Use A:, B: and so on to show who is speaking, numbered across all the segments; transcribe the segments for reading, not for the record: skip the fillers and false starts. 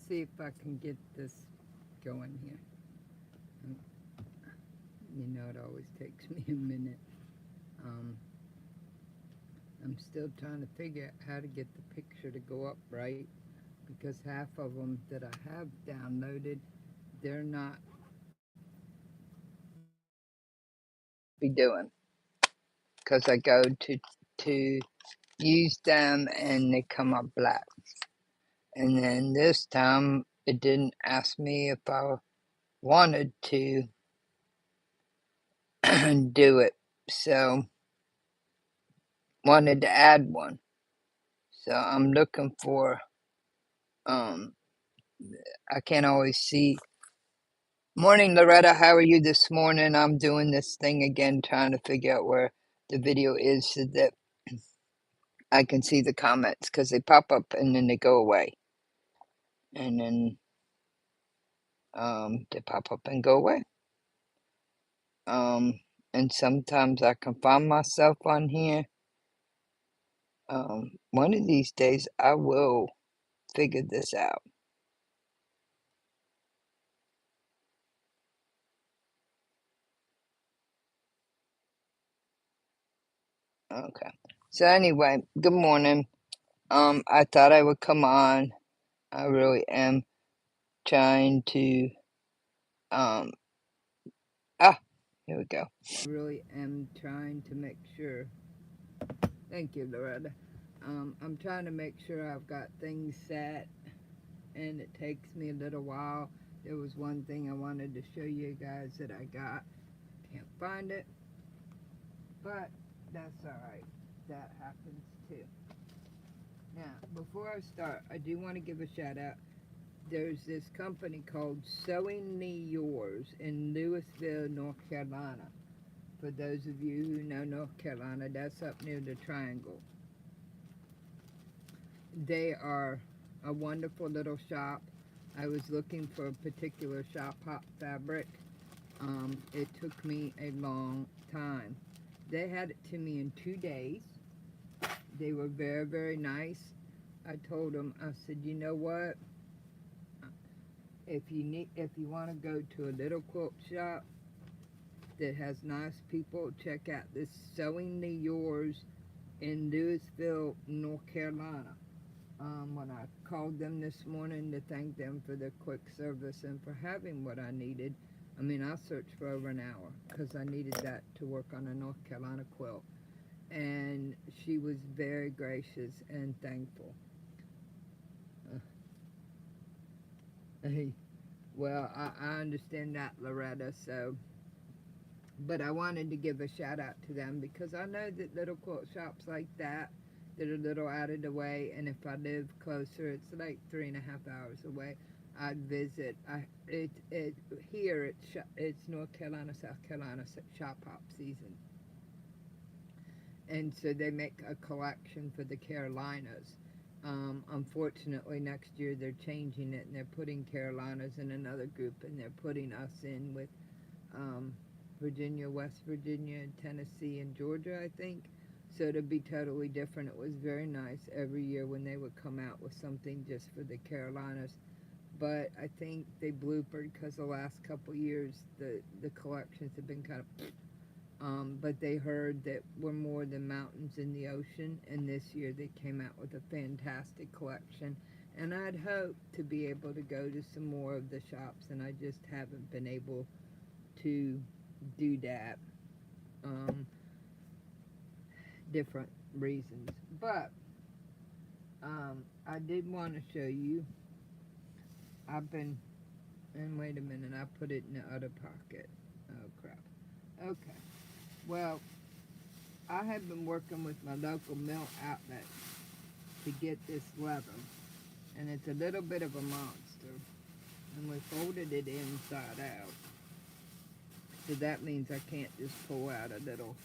A: see if I can get this going here. You know, it always takes me a minute. Um, I'm still trying to figure out how to get the picture to go up right because half of them that I have downloaded, they're not be doing because I go to use them and they come up black. And then this time it didn't ask me if I wanted to do it. So wanted to add one. So I'm looking for um I can't always see. Morning Loretta, how are you this morning? I'm doing this thing again trying to figure out where the video is so that I can see the comments because they pop up and then they go away. And then they pop up and go away. And sometimes I can find myself on here. One of these days I will figure this out. Okay. So anyway, good morning. I thought I would come on. I really am trying to here we go. I really am trying to make sure. Thank you, Loretta. I'm trying to make sure I've got things set, and it takes me a little while. There was one thing I wanted to show you guys that I got. Can't find it, but that's alright. That happens too. Now, before I start, I do want to give a shout out. There's this company called Sewingly Yours in Louisville, North Carolina. For those of you who know North Carolina, that's up near the Triangle. They are a wonderful little shop. I was looking for a particular shop hop fabric. It took me a long time. They had it to me in 2 days. They were very, very nice. I told them, I said, you know what? If you want to go to a little quilt shop that has nice people, check out this Sewingly Yours in Louisville, North Carolina. When I called them this morning to thank them for their quick service and for having what I needed, I mean, I searched for over an hour because I needed that to work on a North Carolina quilt. And she was very gracious and thankful. Well, I understand that, Loretta, so, but I wanted to give a shout out to them because I know that little quilt shops like that are a little out of the way, and if I live closer, it's like 3.5 hours away, I'd visit. Here it's North Carolina, South Carolina shop hop season, and so they make a collection for the Carolinas. Unfortunately, next year they're changing it and they're putting Carolinas in another group, and they're putting us in with Virginia, West Virginia, Tennessee, and Georgia, I think. So it'll be totally different. It was very nice every year when they would come out with something just for the Carolinas. But I think they bloopered because the last couple years the collections have been kind of but they heard that we're more than mountains in the ocean, and this year they came out with a fantastic collection. And I'd hoped to be able to go to some more of the shops, and I just haven't been able to do that. Different reasons. But I did want to show you. I've been, and wait a minute, I put it in the other pocket. Oh, crap. Okay. Well, I have been working with my local mill outlet to get this leather, and it's a little bit of a monster, and we folded it inside out, so that means I can't just pull out a little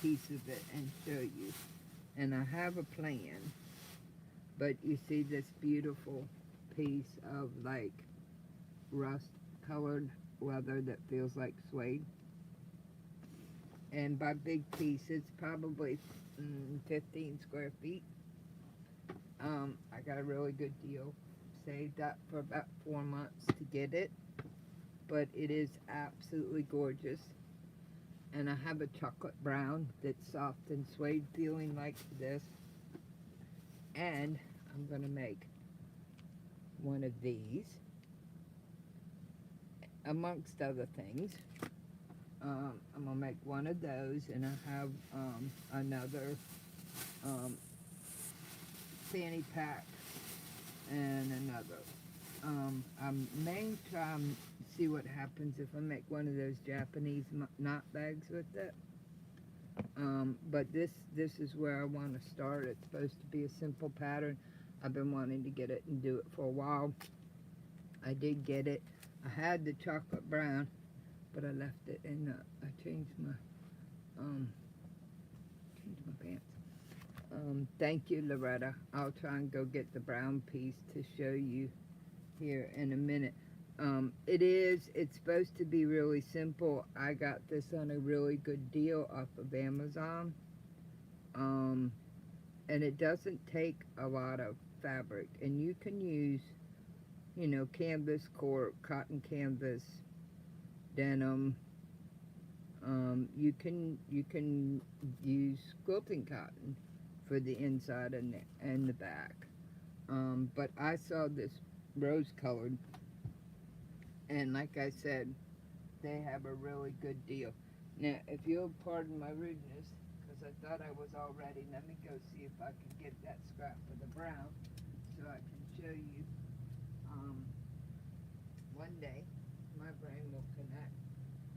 A: piece of it and show you. And I have a plan, but you see this beautiful piece of like rust colored leather that feels like suede, and by big piece it's probably 15 square feet. I got a really good deal, saved up for about 4 months to get it, but it is absolutely gorgeous. And I have a chocolate brown that's soft and suede feeling like this. And I'm going to make one of these, amongst other things. I'm going to make one of those, and I have another fanny pack and another. I may try and see what happens if I make one of those Japanese knot bags with it. But this is where I want to start. It's supposed to be a simple pattern. I've been wanting to get it and do it for a while. I did get it. I had the chocolate brown, but I left it in I changed my pants. Thank you, Loretta. I'll try and go get the brown piece to show you here in a minute. It's supposed to be really simple. I got this on a really good deal off of Amazon. And it doesn't take a lot of fabric. And you can use, canvas core, cotton canvas, denim. You can use quilting cotton for the inside and the back. But I saw this rose colored, and like I said, they have a really good deal. Now, if you'll pardon my rudeness, because I thought I was all ready, let me go see if I can get that scrap of the brown so I can show you. One day my brain will connect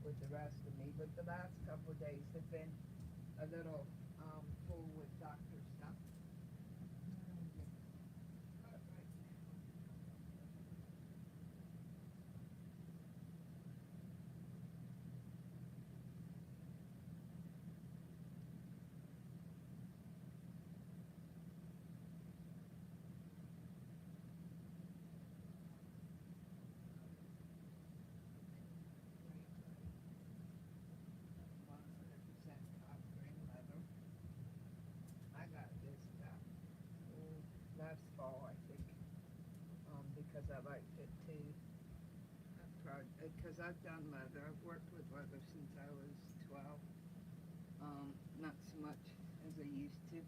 A: with the rest of me, but the last couple of days have been a little full with doctor stuff. Last fall, I think, because I liked it too. Because I've done leather. I've worked with leather since I was 12. Not so much as I used to.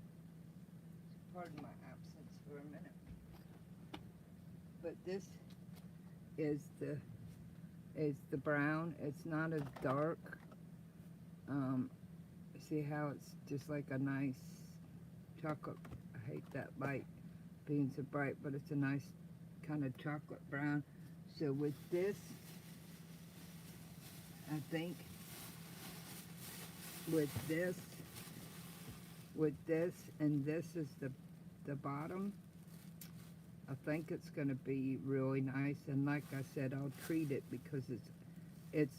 A: Pardon my absence for a minute. But this is the brown. It's not as dark. See how it's just like a nice chocolate. I hate that light being so bright, but it's a nice kind of chocolate brown. So with this, I think with this and this is the bottom, I think it's going to be really nice. And like I said, I'll treat it because it's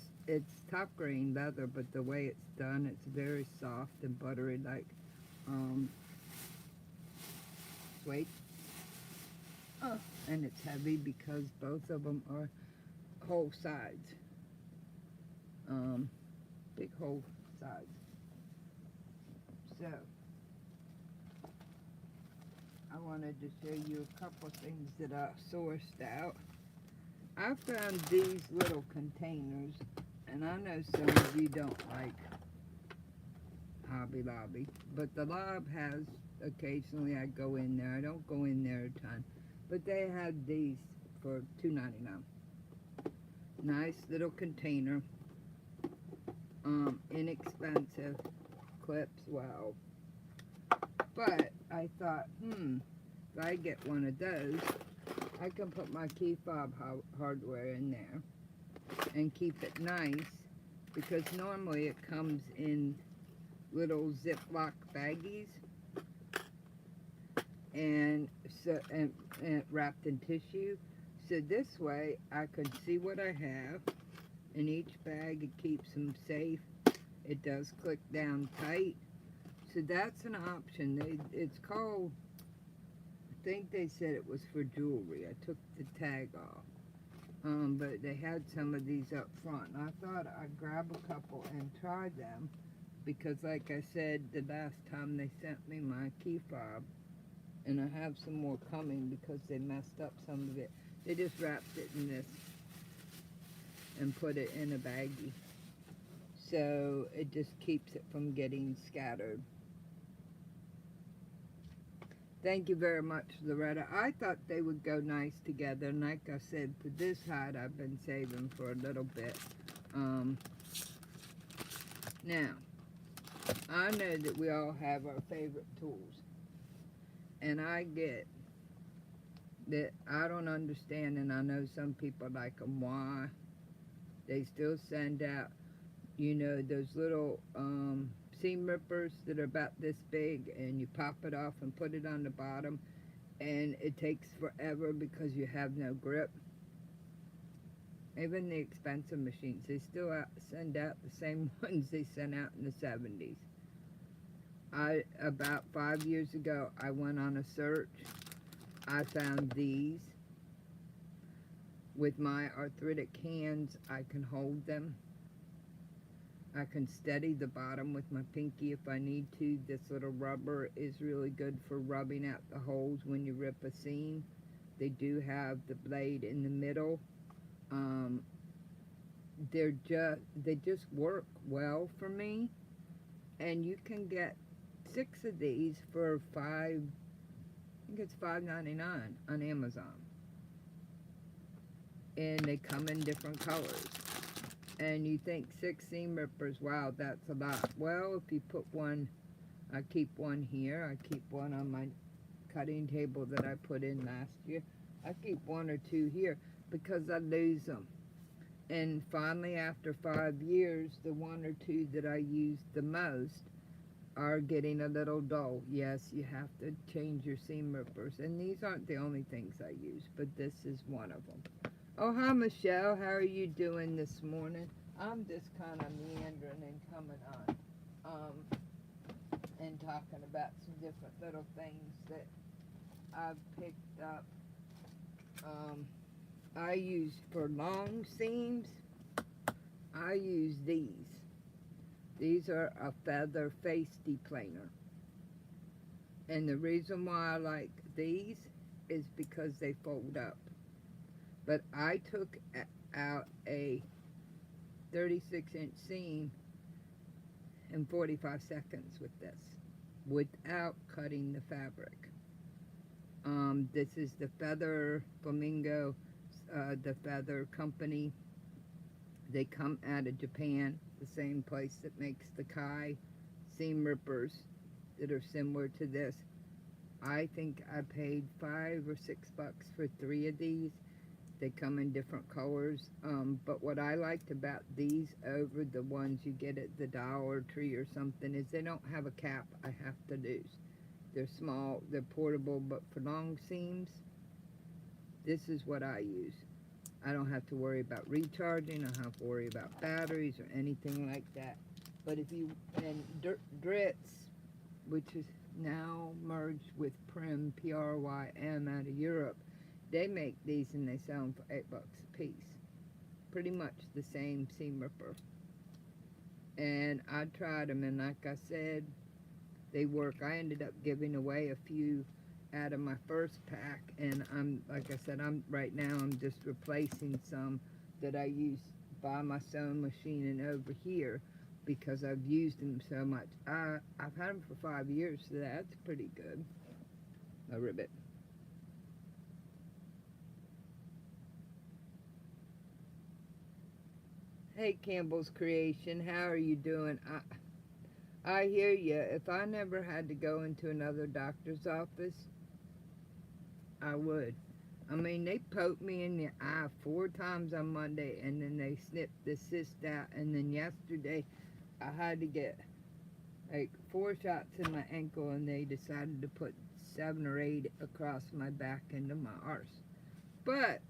A: top grain leather, but the way it's done, it's very soft and buttery, like suede. And it's heavy because both of them are whole sides, big whole sides. So I wanted to show you a couple things that I sourced out. I found these little containers, and I know some of you don't like Hobby Lobby, but the Lob has, occasionally I go in there. I don't go in there a ton, but they had these for $2.99. Nice little container, inexpensive clips, wow. But I thought, if I get one of those, I can put my key fob hardware in there and keep it nice, because normally it comes in little Ziploc baggies and wrapped in tissue. So this way I can see what I have in each bag. It keeps them safe. It does click down tight. So that's an option. It's called, I think they said it was for jewelry. I took the tag off. But they had some of these up front. And I thought I'd grab a couple and try them, because like I said, the last time they sent me my key fob, And I have some more coming because they messed up some of it. They just wrapped it in this and put it in a baggie. So it just keeps it from getting scattered. Thank you very much, Loretta. I thought they would go nice together. And like I said, for this hide, I've been saving for a little bit. Now, I know that we all have our favorite tools. And I get that I don't understand, and I know some people like them, why they still send out, you know, those little seam rippers that are about this big, and you pop it off and put it on the bottom, and it takes forever because you have no grip. Even the expensive machines, they still send out the same ones they sent out in the 70s. About 5 years ago, I went on a search. I found these. With my arthritic hands, I can hold them. I can steady the bottom with my pinky if I need to. This little rubber is really good for rubbing out the holes when you rip a seam. They do have the blade in the middle. They just work well for me. And you can get 6 of these for I think it's $5.99 on Amazon. And they come in different colors. And you think 6 seam rippers, wow, that's a lot. Well, if you put one, I keep one here. I keep one on my cutting table that I put in last year. I keep 1 or 2 here because I lose them. And finally, after 5 years, the 1 or 2 that I use the most are getting a little dull. Yes, you have to change your seam rippers. And these aren't the only things I use, but this is one of them. Oh, hi, Michelle. How are you doing this morning? I'm just kind of meandering and coming on and talking about some different little things that I've picked up. I use for long seams, I use these. These are a feather face deplaner. And the reason why I like these is because they fold up. But I took out a 36-inch seam in 45 seconds with this, without cutting the fabric. This is the Feather Flamingo, the Feather Company. They come out of Japan, the same place that makes the Kai seam rippers that are similar to this. I think I paid $5 or $6 for 3 of these. They come in different colors, but what I liked about these over the ones you get at the Dollar Tree or something is they don't have a cap I have to lose. They're small, they're portable, but for long seams, this is what I use. I don't have to worry about recharging, I don't have to worry about batteries or anything like that. But if you, and Dritz, which is now merged with Prim, P-R-Y-M, out of Europe, they make these and they sell them for $8 a piece. Pretty much the same seam ripper. And I tried them, and like I said, they work. I ended up giving away a few out of my first pack, and like I said, right now I'm just replacing some that I use by my sewing machine and over here because I've used them so much. I've had them for 5 years, so that's pretty good. A ribbit. Hey, Campbell's Creation, how are you doing? I hear you. If I never had to go into another doctor's office, I would. I mean, they poked me in the eye 4 times on Monday, and then they snipped the cyst out, and then yesterday I had to get like 4 shots in my ankle, and they decided to put 7 or 8 across my back into my arse. But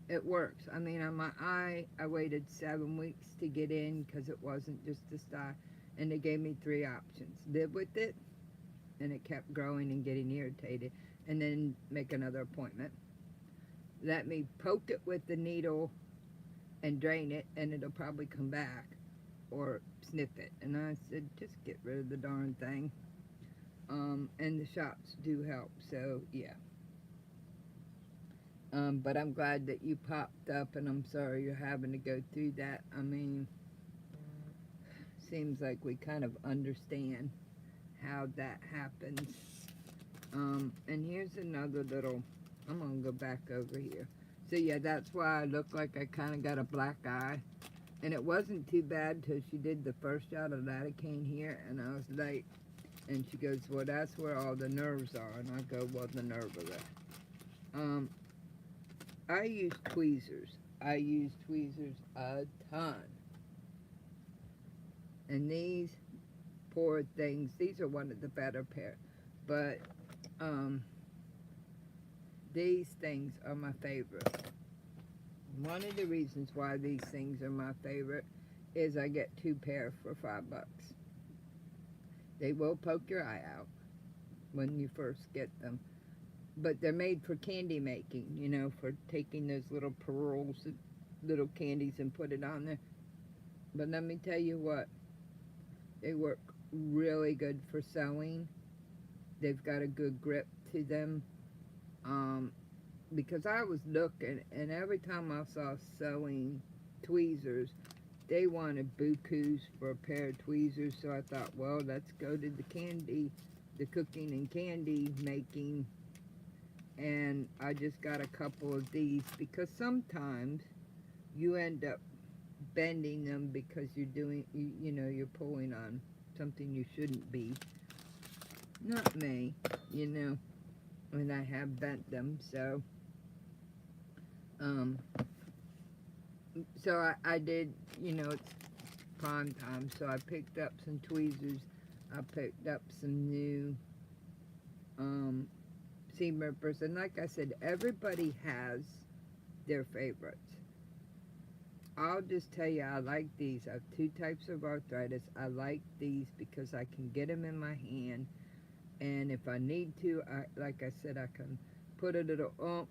A: it works. I mean, on my eye, I waited 7 weeks to get in because it wasn't just a sty, and they gave me 3 options. Live with it, and it kept growing and getting irritated, and then make another appointment. Let me poke it with the needle and drain it, and it'll probably come back, or snip it. And I said, just get rid of the darn thing. and the shops do help, so yeah. But I'm glad that you popped up, and I'm sorry you're having to go through that. I mean, seems like we kind of understand how that happens. And here's another little, I'm gonna go back over here. So yeah, that's why I look like I kind of got a black eye. And it wasn't too bad till she did the first shot of lidocaine here, and I was like, and she goes, well, that's where all the nerves are. And I go, well, the nerve of that. I use tweezers. I use tweezers a ton. And these poor things, these are one of the better pair. But these things are my favorite. One of the reasons why these things are my favorite is I get 2 pair for $5. They will poke your eye out when you first get them. But they're made for candy making, you know, for taking those little pearls, little candies and put it on there. But let me tell you what, they work really good for sewing. They've got a good grip to them. Because I was looking, and every time I saw sewing tweezers, they wanted bukus for a pair of tweezers. So I thought, well, let's go to the cooking and candy making. And I just got a couple of these because sometimes you end up bending them because you're doing, you know, you're pulling on something you shouldn't be. Not me, you know, and I have bent them, so I did, you know, it's prime time, so I picked up some tweezers. I picked up some new seam rippers, and like I said, everybody has their favorites. I'll just tell you, I like these. I have 2 types of arthritis. I like these because I can get them in my hand, and if I need to, like I said, I can put a little oomph,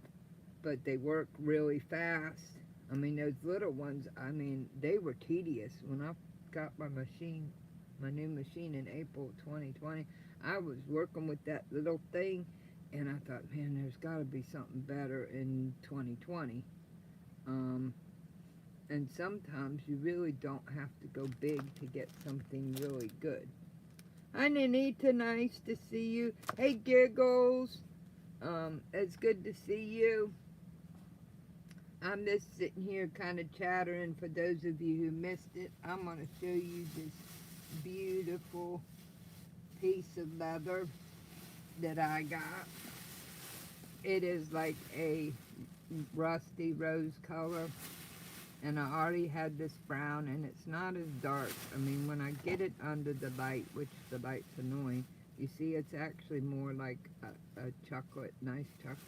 A: but they work really fast. I mean, those little ones, I mean, they were tedious. When I got my machine, my new machine in April 2020, I was working with that little thing, and I thought, man, there's got to be something better in 2020. And sometimes you really don't have to go big to get something really good. Hi, Nanita, nice to see you. Hey, Giggles. It's good to see you. I'm just sitting here kind of chattering. For those of you who missed it, I'm going to show you this beautiful piece of leather that I got. It is like a rusty rose color, and I already had this brown, and it's not as dark. I mean, when I get it under the light, which the light's annoying, you see it's actually more like a chocolate, nice chocolate.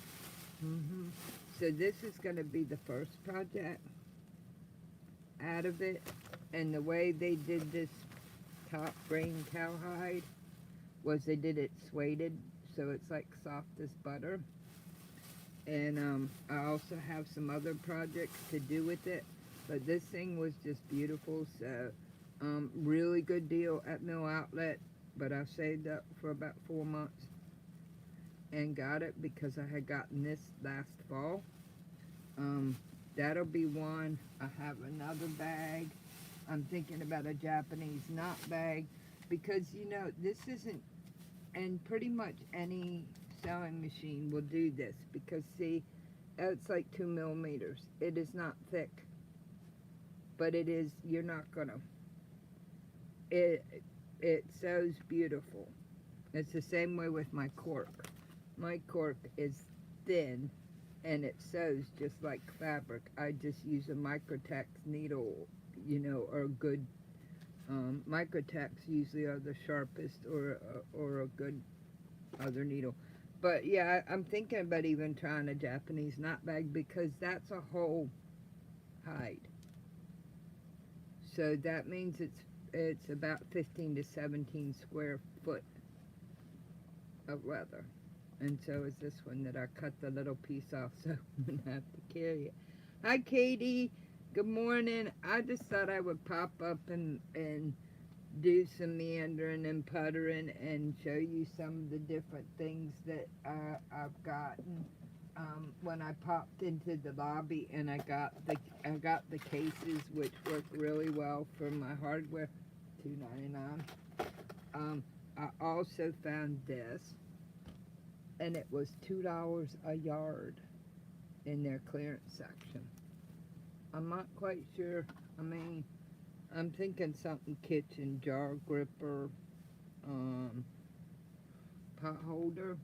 A: So this is going to be the first project out of it, and the way they did this top grain cowhide was they did it suede, so it's like soft as butter. And I also have some other projects to do with it, but this thing was just beautiful. So really good deal at Mill Outlet, but I saved up for about 4 months and got it because I had gotten this last fall. That'll be one. I have another bag. I'm thinking about a Japanese knot bag because, you know, this isn't, and pretty much any sewing machine will do this because, see, it's like 2 millimeters. It is not thick, but it is, you're not gonna, it sews beautiful. It's the same way with my cork. My cork is thin and it sews just like fabric. I just use a Microtex needle, you know, or a good, Microtex usually are the sharpest, or a good other needle. But yeah, I'm thinking about even trying a Japanese knot bag because that's a whole hide. So that means it's about 15 to 17 square foot of leather. And so is this one that I cut the little piece off, so I'm going to have to carry it. Hi, Katie. Good morning. I just thought I would pop up and do some meandering and puttering and show you some of the different things that I've gotten. When I popped into the lobby and I got the cases, which work really well for my hardware, $2.99. I also found this, and it was $2 a yard in their clearance section. I'm not quite sure. I mean, I'm thinking something kitchen, jar gripper, pot holder.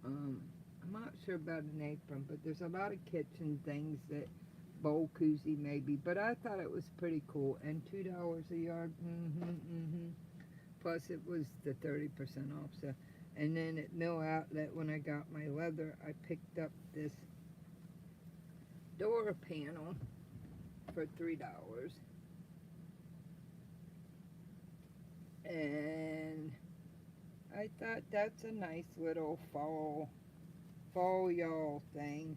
A: I'm not sure about an apron, but there's a lot of kitchen things that bowl koozie maybe. But I thought it was pretty cool, and $2 a yard. Plus, it was the 30% off. So, and then at Mill Outlet, when I got my leather, I picked up this door panel for $3. And I thought that's a nice little fall y'all thing.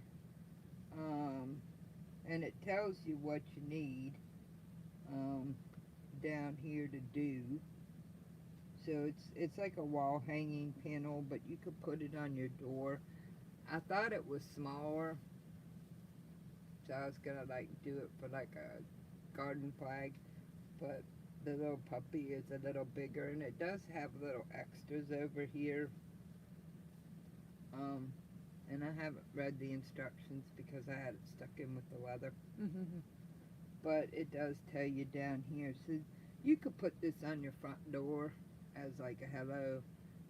A: And it tells you what you need down here to do. So it's like a wall hanging panel, but you could put it on your door. I thought it was smaller, so I was gonna like do it for like a garden flag, but the little puppy is a little bigger, and it does have little extras over here. And I haven't read the instructions because I had it stuck in with the leather. But it does tell you down here. So you could put this on your front door as like a hello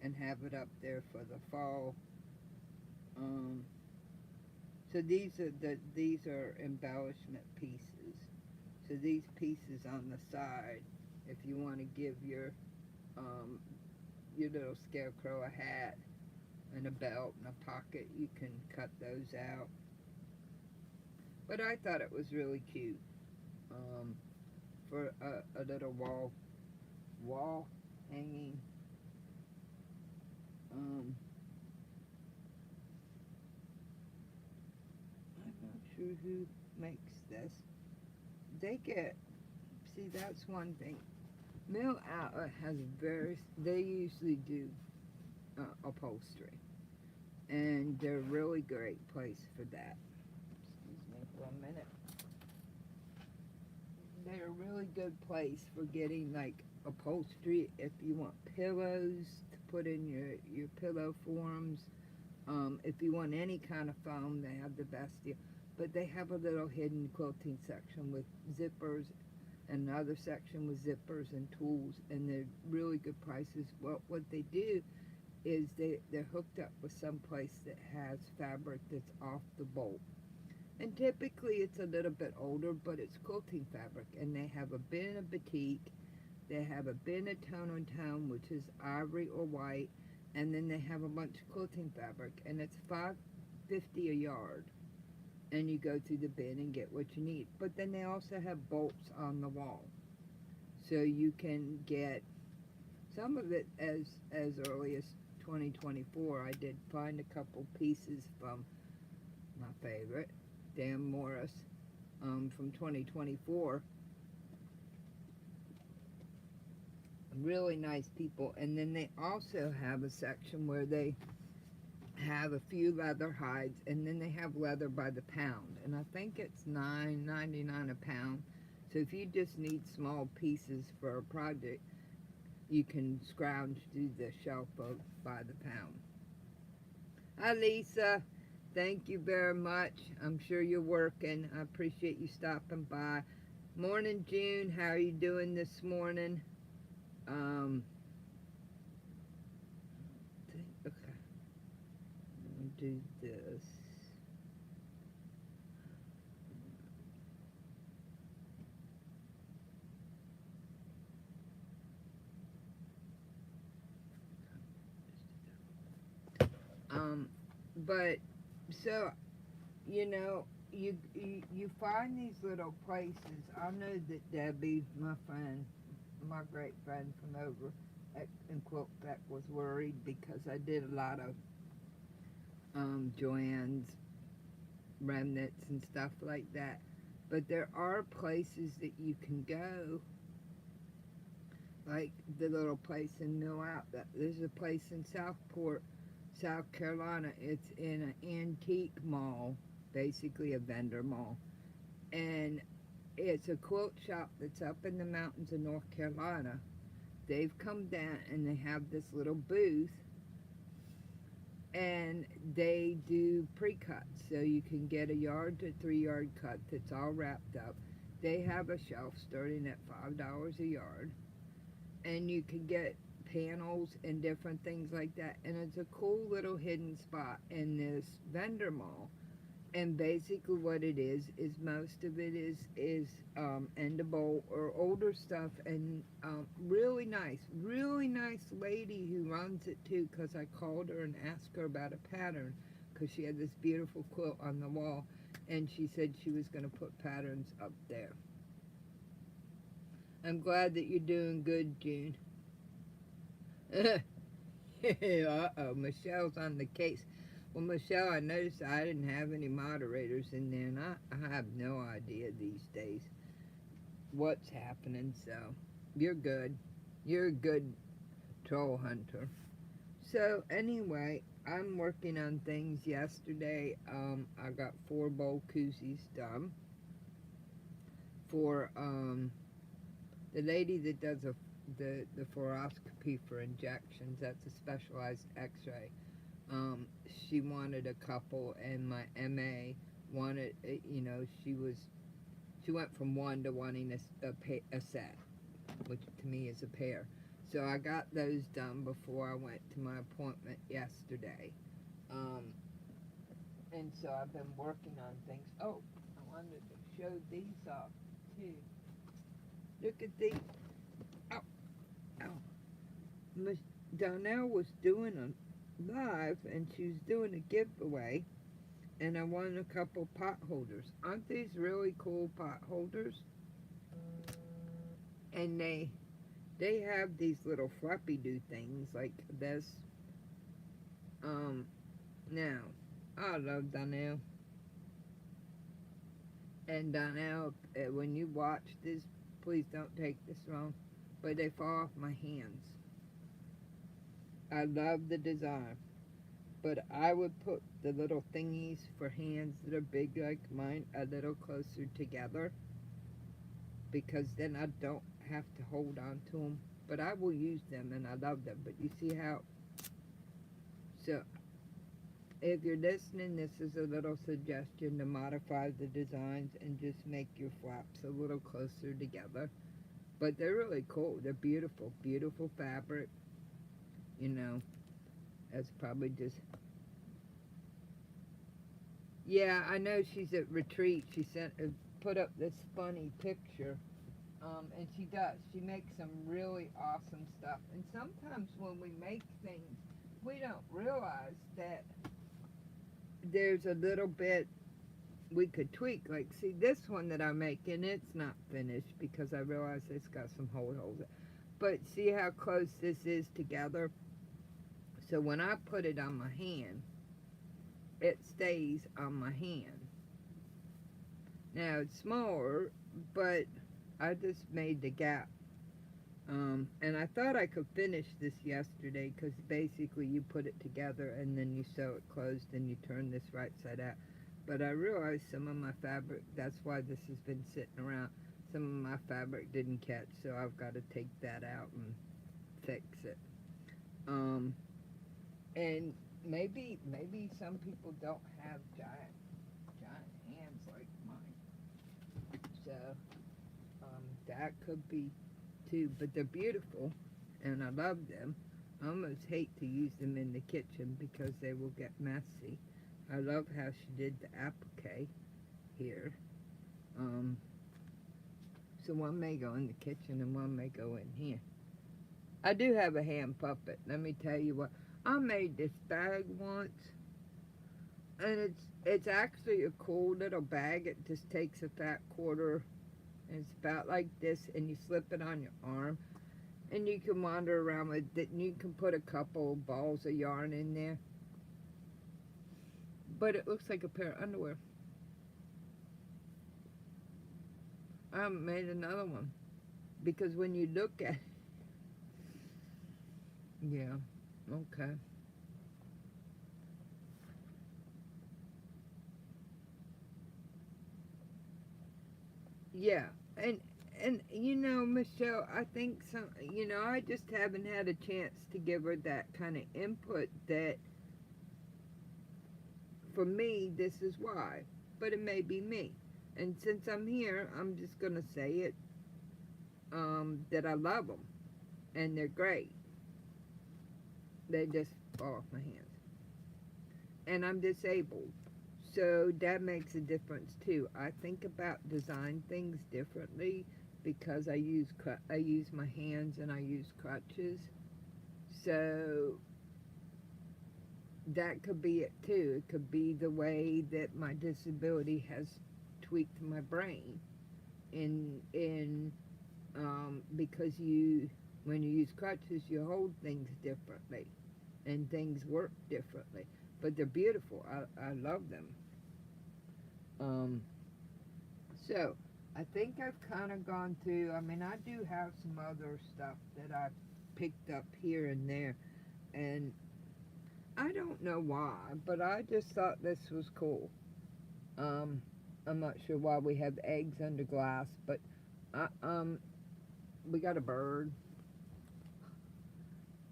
A: and have it up there for the fall. So these are embellishment pieces. So these pieces on the side, if you want to give your little scarecrow a hat and a belt and a pocket, you can cut those out. But I thought it was really cute for a little wall hanging. I'm not sure who makes this. See, that's one thing. Mill Outlet has they usually do upholstery, and they're a really great place for that. Excuse me for a minute. They're a really good place for getting like upholstery if you want pillows to put in your pillow forms. If you want any kind of foam, they have the best deal. But they have a little hidden quilting section with zippers, and another section with zippers and tools, and they're really good prices. Well, what they do is they're hooked up with some place that has fabric that's off the bolt. And typically it's a little bit older, but it's quilting fabric. And they have a bin of batik, they have a bin of tone on tone, which is ivory or white, and then they have a bunch of quilting fabric, and it's $5.50 a yard. And you go through the bin and get what you need. But then they also have bolts on the wall, so you can get some of it as early as 2024. I did find a couple pieces from my favorite, Dan Morris, from 2024. Really nice people. And then they also have a section where they have a few leather hides, and then they have leather by the pound, and I think it's $9.99 a pound. So if you just need small pieces for a project, you can scrounge through the shelf of by the pound. Hi Lisa, thank you very much. I'm sure you're working. I appreciate you stopping by. Morning June, how are you doing this morning? Okay, I'm gonna do this. But so you find these little places. I know that Debbie, my friend, my great friend from over in Quiltback, was worried because I did a lot of Joanne's remnants and stuff like that. But there are places that you can go like the little place in Mill Out. There's a place in Southport, South Carolina. It's in an antique mall, basically a vendor mall. And it's a quilt shop that's up in the mountains of North Carolina. They've come down and they have this little booth, and they do pre-cuts, so you can get a yard to 3 yard cut that's all wrapped up. They have a shelf starting at $5 a yard, and you can get panels and different things like that. And it's a cool little hidden spot in this vendor mall. And basically what it is most of it is endable or older stuff, and really nice lady who runs it too, because I called her and asked her about a pattern, because she had this beautiful quilt on the wall, and she said she was going to put patterns up there. I'm glad that you're doing good, June. Uh-oh, Michelle's on the case. Well, Michelle, I noticed I didn't have any moderators in there, and I have no idea these days what's happening, so you're good. You're a good troll hunter. So, anyway, I'm working on things. Yesterday, I got 4 bowl koozies done for the lady that does the fluoroscopy for injections. That's a specialized x-ray. She wanted a couple, and my MA wanted, she went from one to wanting a set, which to me is a pair. So I got those done before I went to my appointment yesterday. And so I've been working on things. Oh, I wanted to show these off too. Look at these. Ow, ow. Miss Donnell was doing a live, and she was doing a giveaway, and I won a couple pot holders. Aren't these really cool pot holders? And they have these little floppy do things like this. Now I love Donnell, and Donnell, when you watch this, please don't take this wrong, but they fall off my hands. I love the design, but I would put the little thingies for hands that are big like mine a little closer together, because then I don't have to hold on to them. But I will use them, and I love them. But you see how, so if you're listening, this is a little suggestion to modify the designs and just make your flaps a little closer together. But they're really cool. They're beautiful, beautiful fabric. You know, that's probably just, yeah, I know she's at retreat. She put up this funny picture, and she does. She makes some really awesome stuff. And sometimes when we make things, we don't realize that there's a little bit we could tweak. Like, see this one that I'm making, it's not finished because I realize it's got some holes. But see how close this is together? So when I put it on my hand, it stays on my hand. Now it's smaller, but I just made the gap. And I thought I could finish this yesterday, because basically you put it together and then you sew it closed and you turn this right side out. But I realized some of my fabric, that's why this has been sitting around, some of my fabric didn't catch, so I've got to take that out and fix it. And maybe some people don't have giant hands like mine. So, that could be too, but they're beautiful, and I love them. I almost hate to use them in the kitchen because they will get messy. I love how she did the applique here. So one may go in the kitchen and one may go in here. I do have a hand puppet. Let me tell you what. I made this bag once, and it's actually a cool little bag. It just takes a fat quarter, and it's about like this, and you slip it on your arm, and you can wander around with it, and you can put a couple balls of yarn in there. But it looks like a pair of underwear. I haven't made another one, because when you look at Yeah. Okay. Yeah. And Michelle, I think I just haven't had a chance to give her that kind of input that for me this is why. But it may be me. And since I'm here, I'm just going to say it, that I love them and they're great. They just fall off my hands. And I'm disabled. So that makes a difference too. I think about design things differently because I use my hands and I use crutches. So that could be it too. It could be the way that my disability has tweaked my brain in because you when you use crutches you hold things differently and things work differently. But they're beautiful. I love them. Um, So, I think I've kind of gone through. I mean, I do have some other stuff that I've picked up here and there, and I don't know why, but I just thought this was cool. Um, I'm not sure why we have eggs under glass, but I, we got a bird.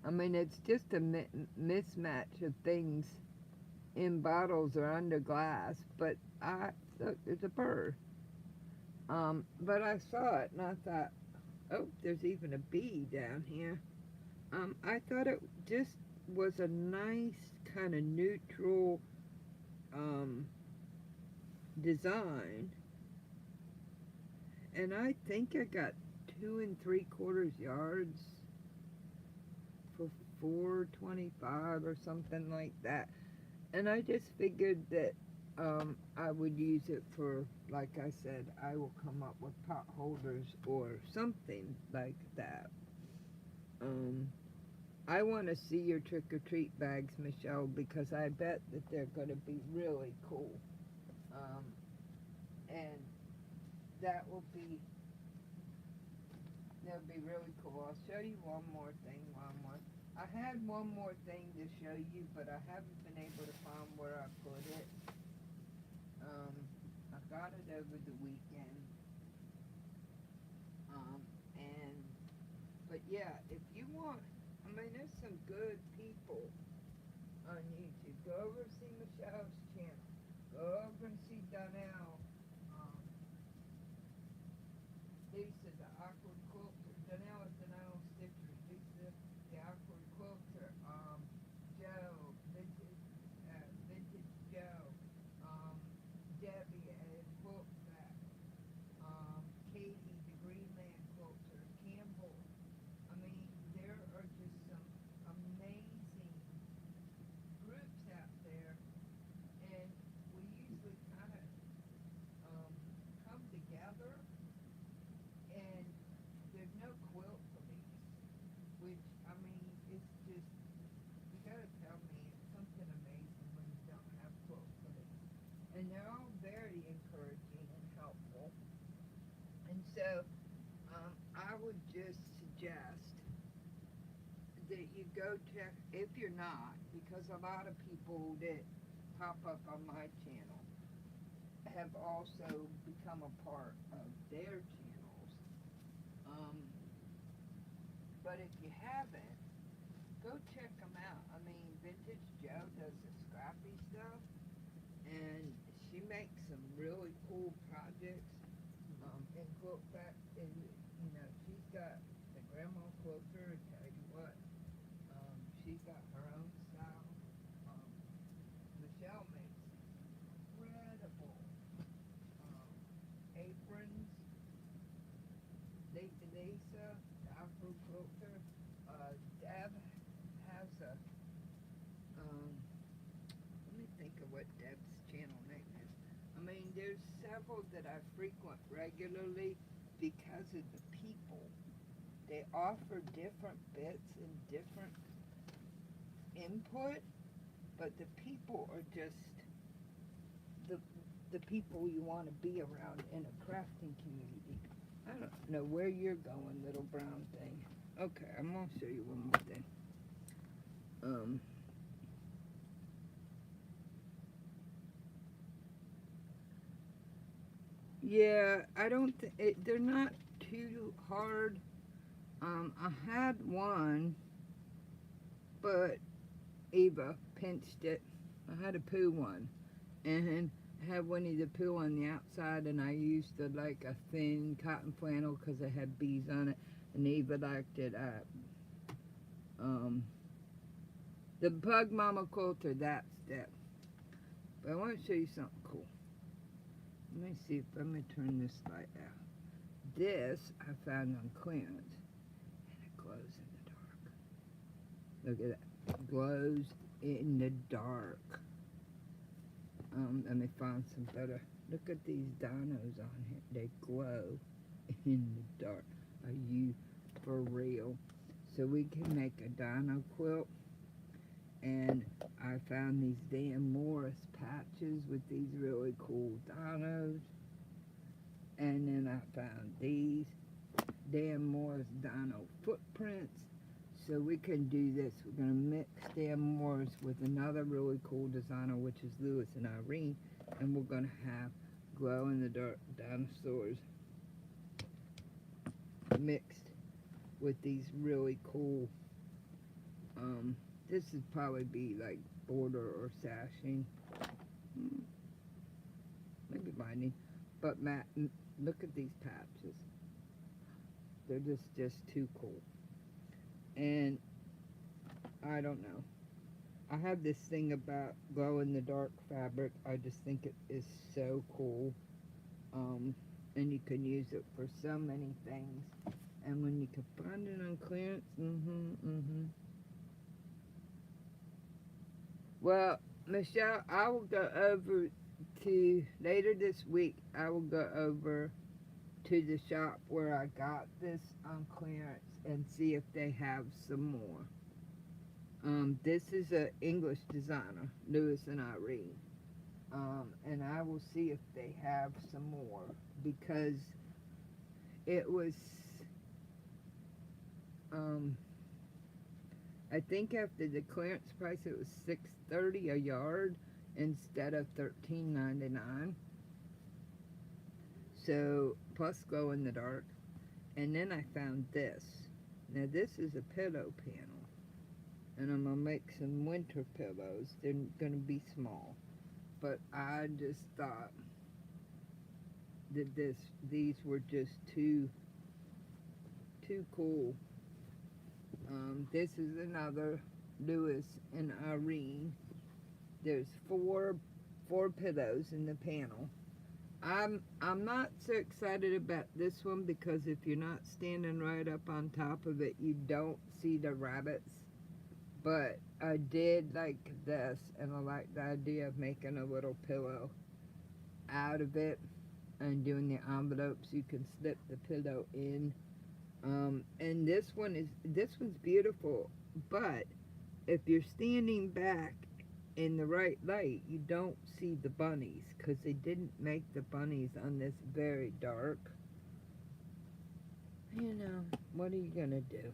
A: I mean, it's just a mismatch of things in bottles or under glass, but look, there's a bird. But I saw it and I thought, oh, there's even a bee down here. I thought it just was a nice kind of neutral um, design, and I think I got 2 3/4 yards for 4.25 or something like that. And I just figured that I would use it for, like I said, I will come up with pot holders or something like that. Um, I want to see your trick or treat bags, Michelle, because I bet that they're going to be really cool. Um, and that will be that'll be really cool. I'll show you one more thing. I had one more thing to show you, but I haven't been able to find where I put it. Um, I got it over the weekend. Um, and but yeah, if you want, I mean, there's some good people on YouTube. Go over and see Michelle's channel. Go over and see Donnell. Um, Lisa, the awkward quilter. Donnell is Donnell Stitcher. Lisa, the awkward quilter. Joe, vintage Joe. Um, Debbie at Quilt Fact. Katie, the Greenland quilter. Campbell. I mean, there are just some amazing groups out there, and we usually kind of come together, and there's no quilt police, which, I mean, it's just, you gotta tell me, it's something amazing when you don't have quilt police. And they're all very encouraging and helpful. And so, I would just suggest that you go check, if you're not, because a lot of people that pop up on my channel have also become a part of their channels. Um, but if you haven't, go check them out. I mean, Vintage Joe does the scrappy stuff, and she makes some really cool projects. And quilt fact, and she's got the grandma quilter. I tell you what, she's got her own style. Um, Michelle makes incredible aprons. Lisa, the Afro quilter. Deb has a, let me think of what Deb's channel name is. I mean, there's several that I frequent regularly because of the people. They offer different bits and different input, but the people are just the the people you want to be around in a crafting community. I don't know where you're going, little brown thing. Okay, I'm gonna show you one more thing. Um, yeah, I don't they're not too hard. I had one, but Eva pinched it. I had a poo one, and I had Winnie the Pooh on the outside, and I used like a thin cotton flannel because it had bees on it, and Eva liked it up. Um, the Pug Mama quilter, that's that. But I want to show you something cool. Let me see if I'm going to turn this light out. This I found on clearance, and it glows in the dark. Look at that. It glows in the dark. Let me find some better. Look at these dinos on here. They glow in the dark. Are you for real? So we can make a dino quilt. And I found these Dan Morris patches with these really cool dinos. And then I found these Dan Morris dino footprints. So we can do this. We're going to mix Dan Morris with another really cool designer, which is Lewis and Irene. And we're going to have glow-in-the-dark dinosaurs mixed with these really cool, this would probably be like border or sashing. Maybe binding. But Matt, look at these patches. They're just too cool. And I don't know. I have this thing about glow-in-the-dark fabric. I just think it is so cool. And you can use it for so many things. And when you can find it on clearance, Well, Michelle, I will go over to, later this week, I will go over to the shop where I got this on clearance and see if they have some more. This is an English designer, Lewis and Irene. And I will see if they have some more, because it was, I think after the clearance price it was $6.30 a yard instead of $13.99. So plus glow in the dark. And then I found this. Now this is a pillow panel, and I'm gonna make some winter pillows. They're gonna be small, but I just thought that these were just too cool. This is another Lewis and Irene. There's four pillows in the panel. I'm not so excited about this one because if you're not standing right up on top of it, you don't see the rabbits. But I did like this, and I like the idea of making a little pillow out of it and doing the envelopes. You can slip the pillow in. And this one's beautiful, but if you're standing back in the right light, you don't see the bunnies because they didn't make the bunnies on this very dark. You know, what are you gonna do?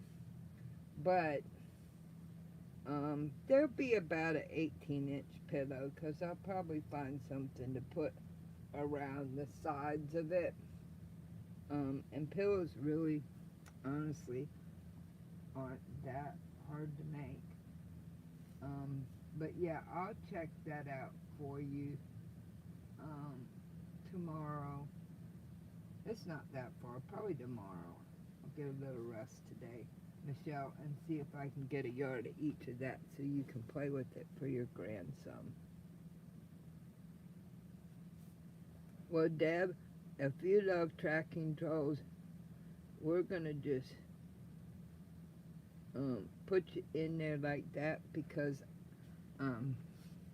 A: But there'll be about an 18-inch pillow because I'll probably find something to put around the sides of it. And pillows really, honestly, aren't that hard to make. But yeah, I'll check that out for you tomorrow. It's not that far, probably tomorrow. I'll get a little rest today, Michelle, and see if I can get a yard of each of that so you can play with it for your grandson. Well, Deb, if you love tracking trolls, we're gonna just put you in there like that because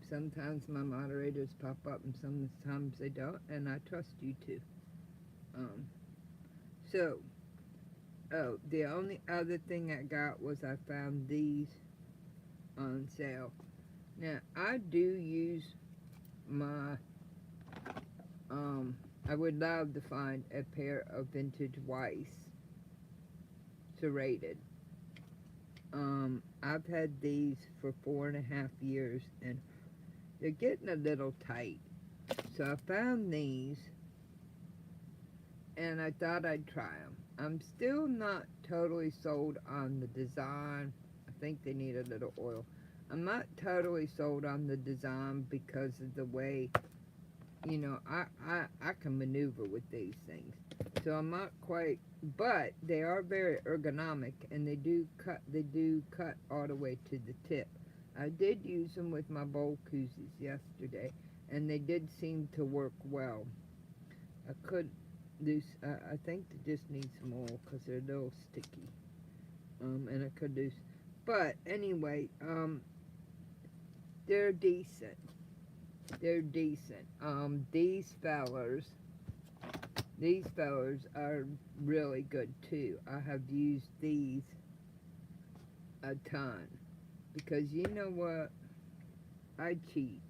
A: sometimes my moderators pop up and sometimes they don't, and I trust you too. The only other thing I got was I found these on sale. Now, I do use my, I would love to find a pair of vintage Weiss serrated. I've had these for 4.5 years, and they're getting a little tight. So I found these, and I thought I'd try them. I'm still not totally sold on the design. I think they need a little oil. I'm not totally sold on the design because of the way, you know, I can maneuver with these things. So I'm not quite, but they are very ergonomic, and they do cut all the way to the tip. I did use them with my bowl koozies yesterday, and they did seem to work well. I could do, I think they just need some oil because they're a little sticky. And I could do, but anyway, they're decent. They're decent. These fellers are really good too. I have used these a ton because you know what? I cheat.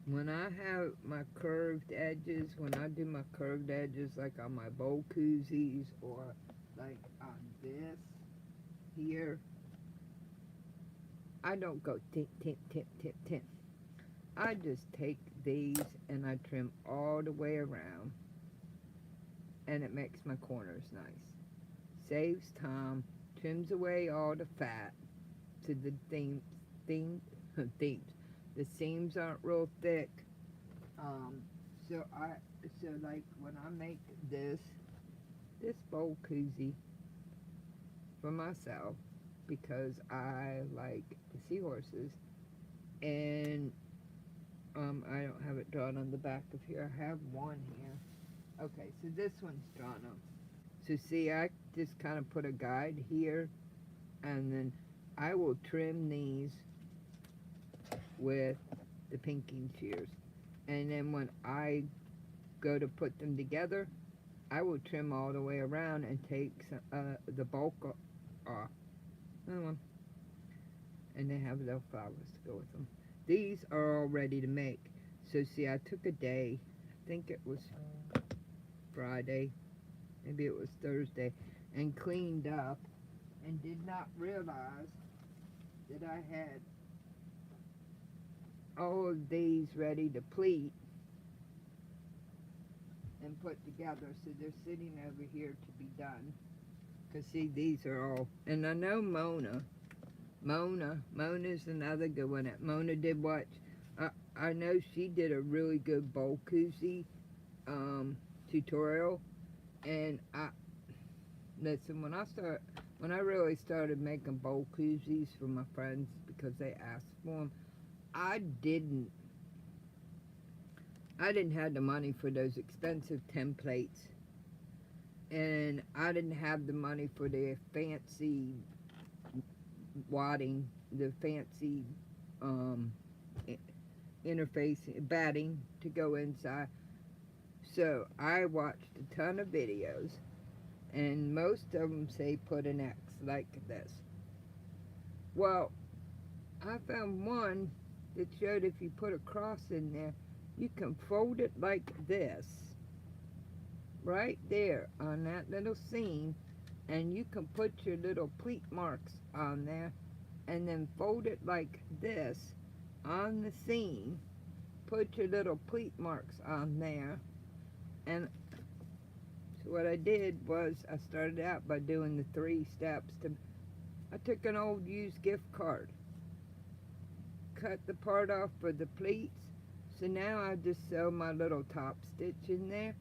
A: When I have my curved edges, when I do my curved edges like on my bowl koozies or like on this here, I don't go tip, tip, tip, tip, tip. I just take these and I trim all the way around, and it makes my corners nice. Saves time, trims away all the fat to the theme, themes. The seams aren't real thick. Um, so like when I make this bowl koozie for myself because I like the seahorses, and I don't have it drawn on the back of here. I have one here. Okay, so this one's drawn on. So see, I just kind of put a guide here, and then I will trim these with the pinking shears. And then when I go to put them together, I will trim all the way around and take the bulk off. And they have little flowers to go with them. These are all ready to make. So see, I took a day, I think it was Friday, maybe it was Thursday, and cleaned up and did not realize that I had all of these ready to pleat and put together. So they're sitting over here to be done. Because see, these are all, and I know Mona's another good one. Mona did what? I know she did a really good bowl koozie tutorial, and listen, when I really started making bowl koozies for my friends because they asked for them, I didn't have the money for those expensive templates, and I didn't have the money for the fancy wadding, the fancy interface batting to go inside. So I watched a ton of videos, and most of them say put an X like this. Well, I found one that showed if you put a cross in there, you can fold it like this, right there on that little seam, and you can put your little pleat marks on there, and then fold it like this on the seam, put your little pleat marks on there. And so what I did was I started out by doing the 3 steps. I took an old used gift card, cut the part off for the pleats, so now I just sew my little top stitch in there,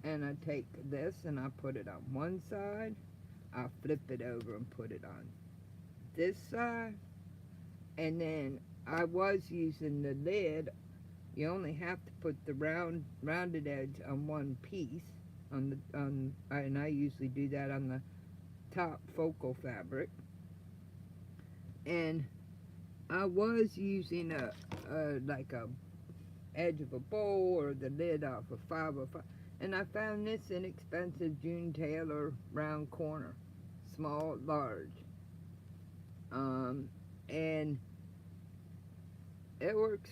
A: and I take this and I put it on one side, I flip it over and put it on this side, and then I was using the lid. You only have to put the rounded edge on one piece, and I usually do that on the top focal fabric. And I was using like a edge of a bowl or the lid off a 505, and I found this inexpensive June Taylor round corner, small, large, and it works.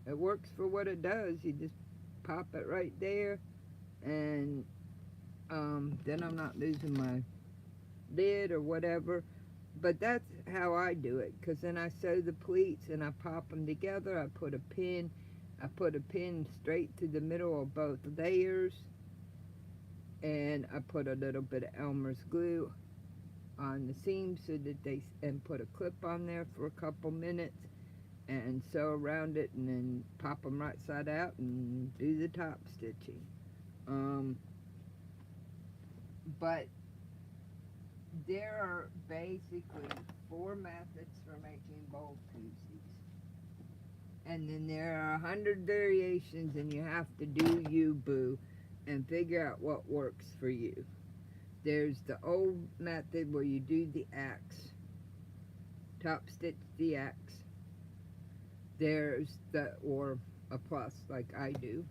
A: It works for what it does. You just pop it right there, and then I'm not losing my lid or whatever. But that's how I do it, because then I sew the pleats and I pop them together. I put a pin straight through the middle of both layers, and I put a little bit of Elmer's glue on the seam so that and put a clip on there for a couple minutes and sew around it, and then pop them right side out and do the top stitching. But there are basically 4 methods for making bowl koozies, and then there are 100 variations, and you have to do you, boo, and figure out what works for you. There's the old method where you do the X, top stitch the X. There's or a plus like I do,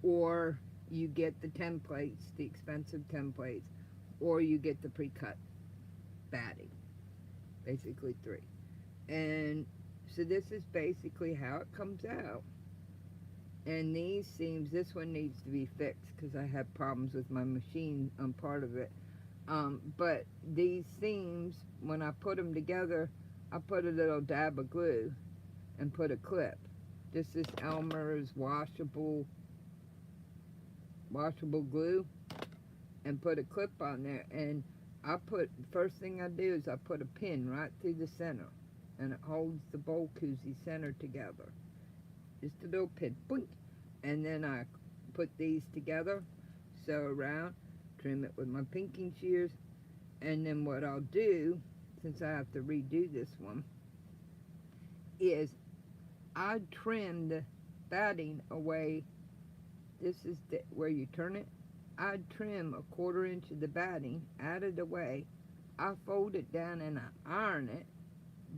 A: or you get the templates, the expensive templates, or you get the pre-cut batting, basically 3. And so this is basically how it comes out. And these seams, this one needs to be fixed because I had problems with my machine on part of it. But these seams, when I put them together, I put a little dab of glue and put a clip. This is Elmer's washable glue, and put a clip on there. And first thing I do is I put a pin right through the center, and it holds the bowl koozie center together. Just a little pin, boink. And then I put these together, sew around, trim it with my pinking shears, and then what I'll do, since I have to redo this one, is I trim the batting away. This is where you turn it. I trim a 1/4 inch of the batting, add it away. I fold it down and I iron it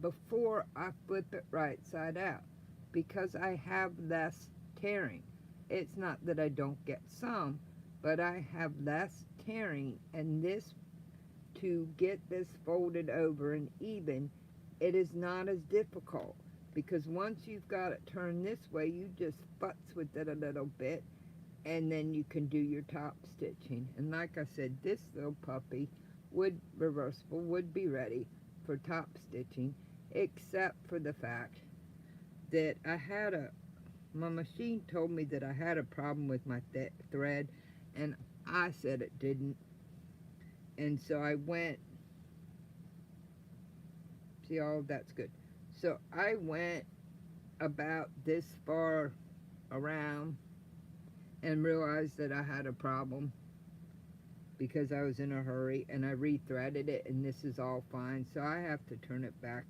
A: before I flip it right side out, because I have less tearing. It's not that I don't get some, but I have less tearing, and this, to get this folded over and even, it is not as difficult, because once you've got it turned this way, you just futz with it a little bit, and then you can do your top stitching. And like I said, this little puppy reversible would be ready for top stitching, except for the fact that my machine told me that I had a problem with my thread, and I said it didn't. And so I went, see, all that's good. So I went about this far around and realized that I had a problem because I was in a hurry, and I re-threaded it, and this is all fine. So I have to turn it back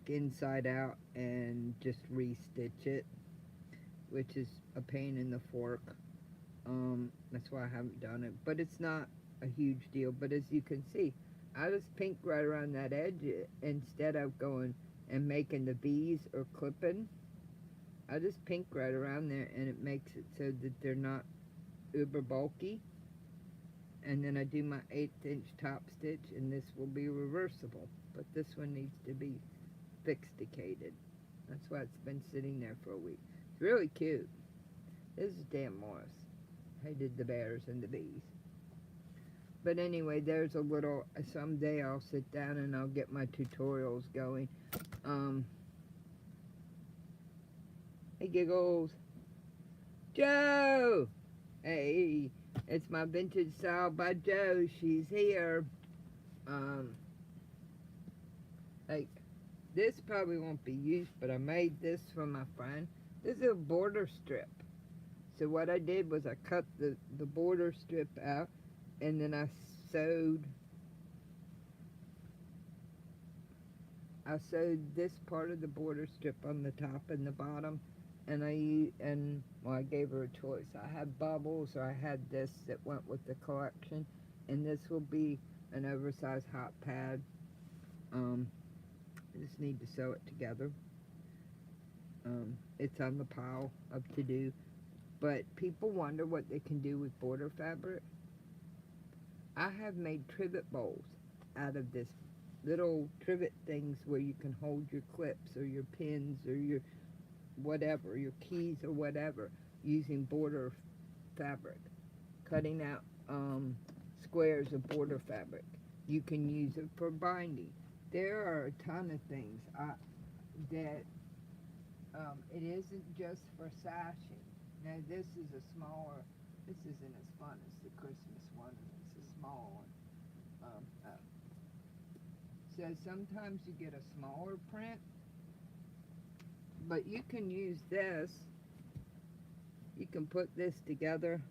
A: inside out and just re-stitch it, which is a pain in the fork. That's why I haven't done it, but it's not a huge deal. But as you can see, I just pink right around that edge instead of going and making the V's or clipping. I just pink right around there, and it makes it so that they're not uber bulky. And then I do my 1/8 inch top stitch, and this will be reversible, but this one needs to be fixedicated. That's why it's been sitting there for a week. It's really cute. This is Dan Morris. I did the bears and the bees. But anyway, there's a little, someday I'll sit down and I'll get my tutorials going. Hey, Giggles. Joe! Hey, it's my vintage style by Joe. She's here. Like, this probably won't be used, but I made this for my friend. This is a border strip. So what I did was I cut the border strip out, and then I sewed this part of the border strip on the top and the bottom, and I gave her a choice. I had bubbles, or I had this that went with the collection, and this will be an oversized hot pad. I just need to sew it together. It's on the pile of to-do, but people wonder what they can do with border fabric. I have made trivet bowls out of this little trivet things where you can hold your clips or your pins or your whatever, your keys or whatever, using border fabric, cutting out squares of border fabric You can use it for binding. There are a ton of things that it isn't just for sashing. Now this is a smaller, this isn't as fun as the Christmas one, and it's a small one. So sometimes you get a smaller print, but you can use this. You can put this together,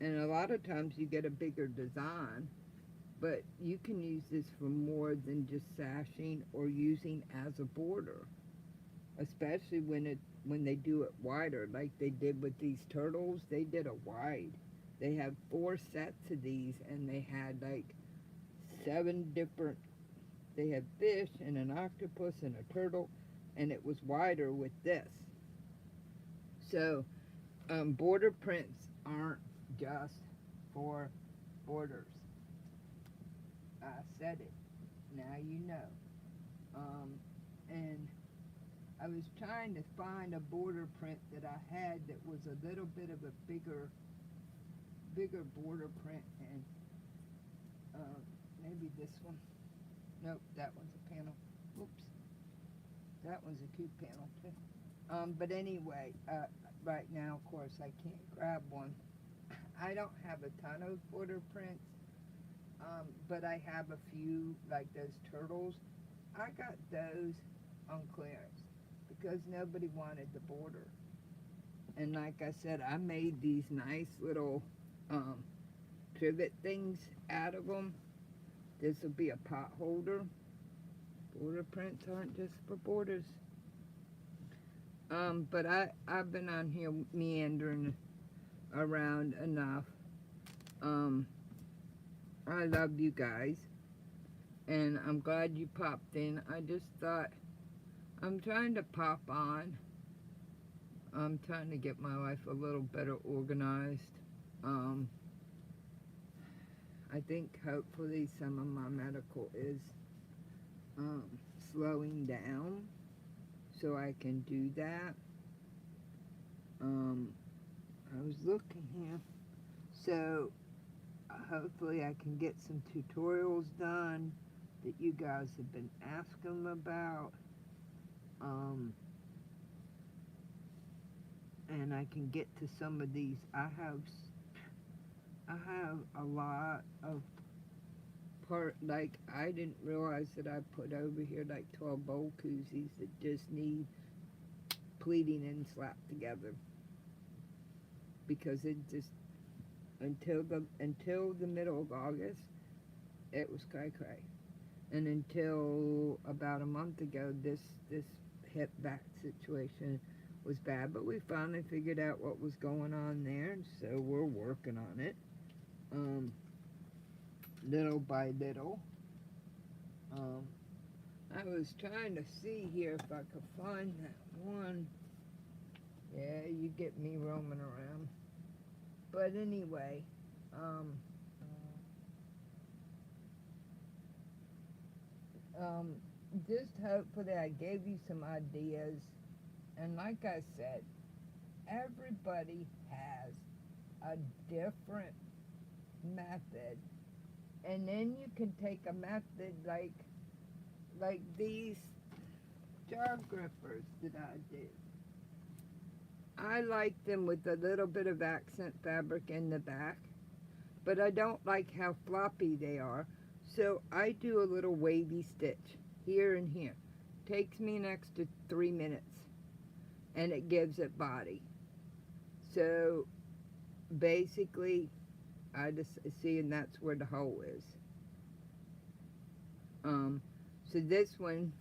A: and a lot of times you get a bigger design, but you can use this for more than just sashing or using as a border, especially when they do it wider, like they did with these turtles. They did a wide. They have 4 sets of these, and they had like 7 different. They had fish and an octopus and a turtle, and it was wider with this. So border prints aren't just for borders. I said it. Now you know. And I was trying to find a border print that I had that was a little bit of a bigger border print, and maybe this one. Nope, that one's a panel. Oops, that one's a cute panel too. But anyway, right now, of course, I can't grab one. I don't have a ton of border prints, but I have a few, like those turtles. I got those on clearance because nobody wanted the border. And like I said, I made these nice little trivet things out of them. This will be a pot holder. Border prints aren't just for borders. But I've been on here meandering around enough. I love you guys, and I'm glad you popped in. I just thought, I'm trying to pop on. I'm trying to get my life a little better organized. I think hopefully some of my medical is slowing down so I can do that. I was looking here, so hopefully I can get some tutorials done that you guys have been asking about, and I can get to some of these. I have a lot of like, I didn't realize that I put over here like 12 bowl koozies that just need pleating and slapped together, because it just, until the middle of August, it was cray-cray. And until about a month ago, this hip back situation was bad, but we finally figured out what was going on there, and so we're working on it, little by little. I was trying to see here if I could find that one. Yeah, you get me roaming around. But anyway, just hopefully I gave you some ideas. And like I said, everybody has a different method. And then you can take a method like these jar grippers that I do. I like them with a little bit of accent fabric in the back, but I don't like how floppy they are. So I do a little wavy stitch here and here. Takes me an extra 3 minutes, and it gives it body. So basically, I just see, and that's where the hole is. So this one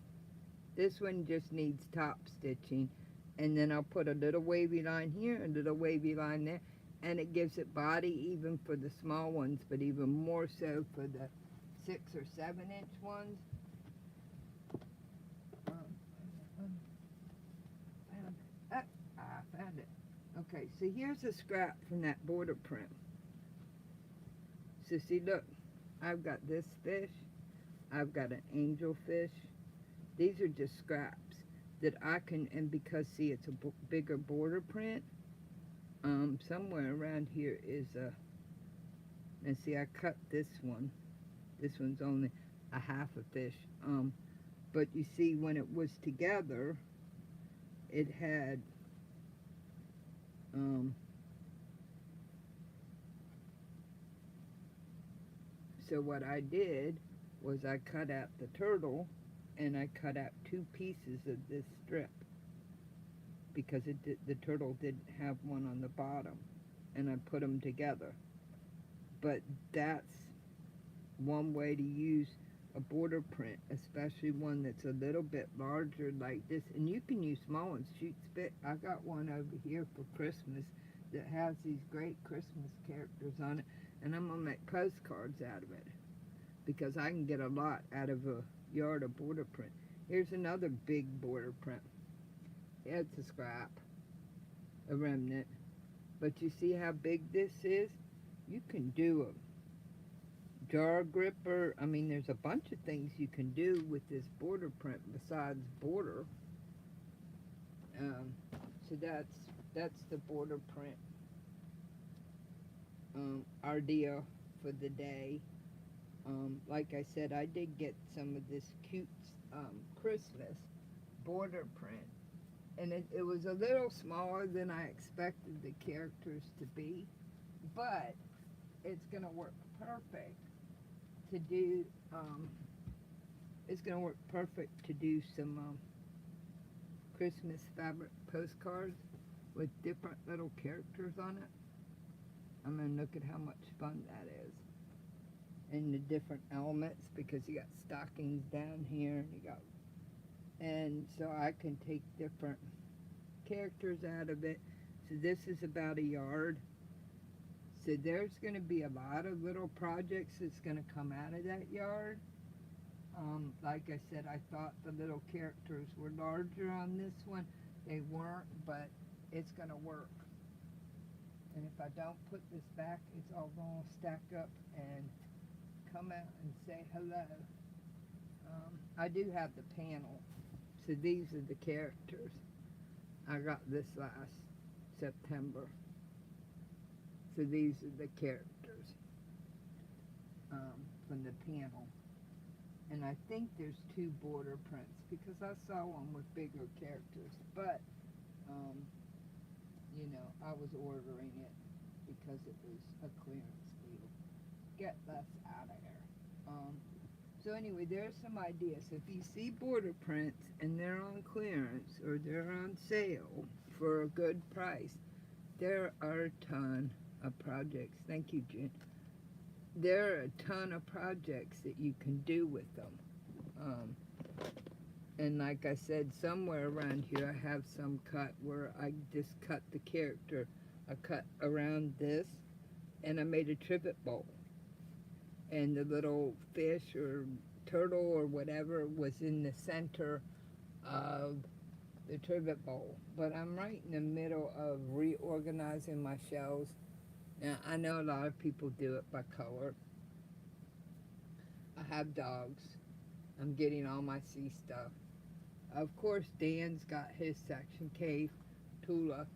A: just needs top stitching, and then I'll put a little wavy line here, a little wavy line there, and it gives it body even for the small ones, but even more so for the 6 or 7 inch ones. I found it. Okay, so here's a scrap from that border print. So see, look, I've got this fish, I've got an angelfish. These are just scraps that I can, and because see, it's a bigger border print, somewhere around here is a, and see, I cut this one This one's only a half a fish. But you see, when it was together, it had, so what I did was I cut out the turtle and I cut out 2 pieces of this strip because the turtle didn't have one on the bottom, and I put them together. But that's one way to use a border print, especially one that's a little bit larger like this. And you can use small ones, shoot spit. I got one over here for Christmas that has these great Christmas characters on it, and I'm gonna make postcards out of it because I can get a lot out of a yard of border print. Here's another big border print. It's a scrap, a remnant, but you see how big this is? You can do a jar gripper. I mean, there's a bunch of things you can do with this border print besides border. So that's the border print idea for the day. Like I said, I did get some of this cute Christmas border print, and it was a little smaller than I expected the characters to be, but it's gonna work perfect to do. It's gonna work perfect to do some Christmas fabric postcards with different little characters on it. I mean, look at how much fun that is. And the different elements, because you got stockings down here, and so I can take different characters out of it. So this is about a yard. So there's going to be a lot of little projects that's going to come out of that yard. Like I said, I thought the little characters were larger on this one. They weren't, but it's going to work. And if I don't put this back, it's all going to stack up and come out and say hello. I do have the panel. So these are the characters. I got this last September. So these are the characters from the panel. And I think there's 2 border prints because I saw one with bigger characters. But, you know, I was ordering it because it was a clearance deal. Get less out of here. So anyway, there's some ideas. If you see border prints and they're on clearance or they're on sale for a good price, there are a ton of projects. Thank you, Jen. There are a ton of projects that you can do with them. And like I said, somewhere around here I have some cut where I just cut the character. I cut around this and I made a trivet bowl. And the little fish or turtle or whatever was in the center of the trivet bowl. But I'm right in the middle of reorganizing my shells. Now, I know a lot of people do it by color. I have dogs. I'm getting all my sea stuff. Of course, Dan's got his section, Cave, Tula.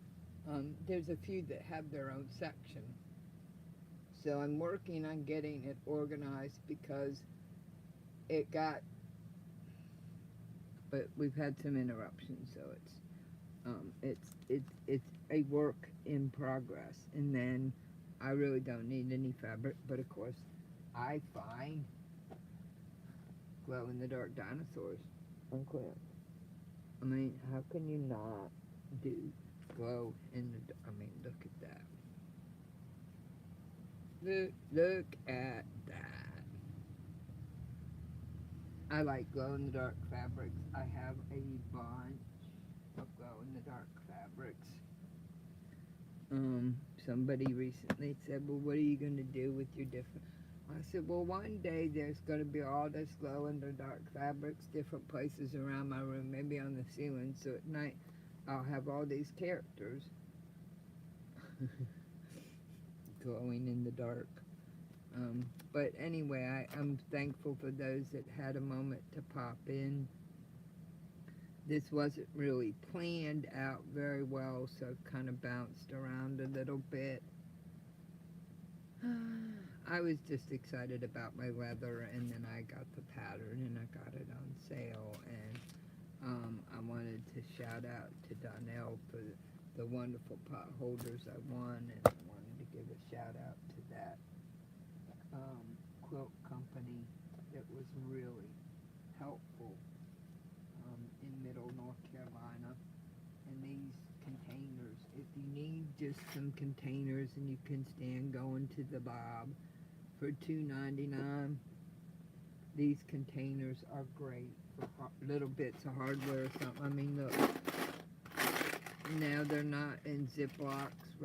A: There's a few that have their own section. So I'm working on getting it organized because but we've had some interruptions, so it's a work in progress. And then I really don't need any fabric, but of course I find glow-in-the-dark dinosaurs on clearance. I mean, how can you not do glow in the? I mean, look at that. Look at that. I like glow-in-the-dark fabrics. I have a bunch of glow-in-the-dark fabrics. Somebody recently said, well, what are you going to do with your different? I said, well, one day there's going to be all this glow-in-the-dark fabrics, different places around my room, maybe on the ceiling, so at night I'll have all these characters glowing in the dark. But anyway, I'm thankful for those that had a moment to pop in. This wasn't really planned out very well, so it kind of bounced around a little bit. I was just excited about my leather, and then I got the pattern, and I got it on sale, and I wanted to shout out to Donnell for the wonderful pot holders I won, and I wanted to give a shout out to that quilt company that was really helpful in Middle North Carolina. And these containers, if you need just some containers and you can stand going to the Bob for $2.99, these containers are great for little bits of hardware or something. I mean, look, now they're not in Ziplocs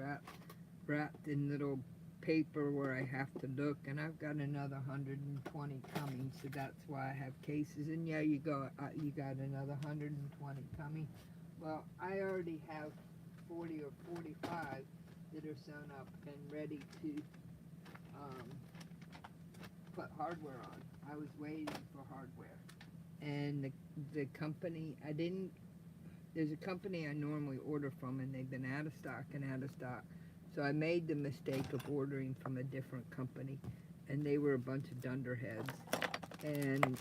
A: wrapped in little paper where I have to look, and I've got another 120 coming, so that's why I have cases. And yeah, you got another 120 coming. Well, I already have 40 or 45 that are sewn up and ready to put hardware on. I was waiting for hardware, and the company there's a company I normally order from, and they've been out of stock and out of stock. So I made the mistake of ordering from a different company, and they were a bunch of dunderheads. And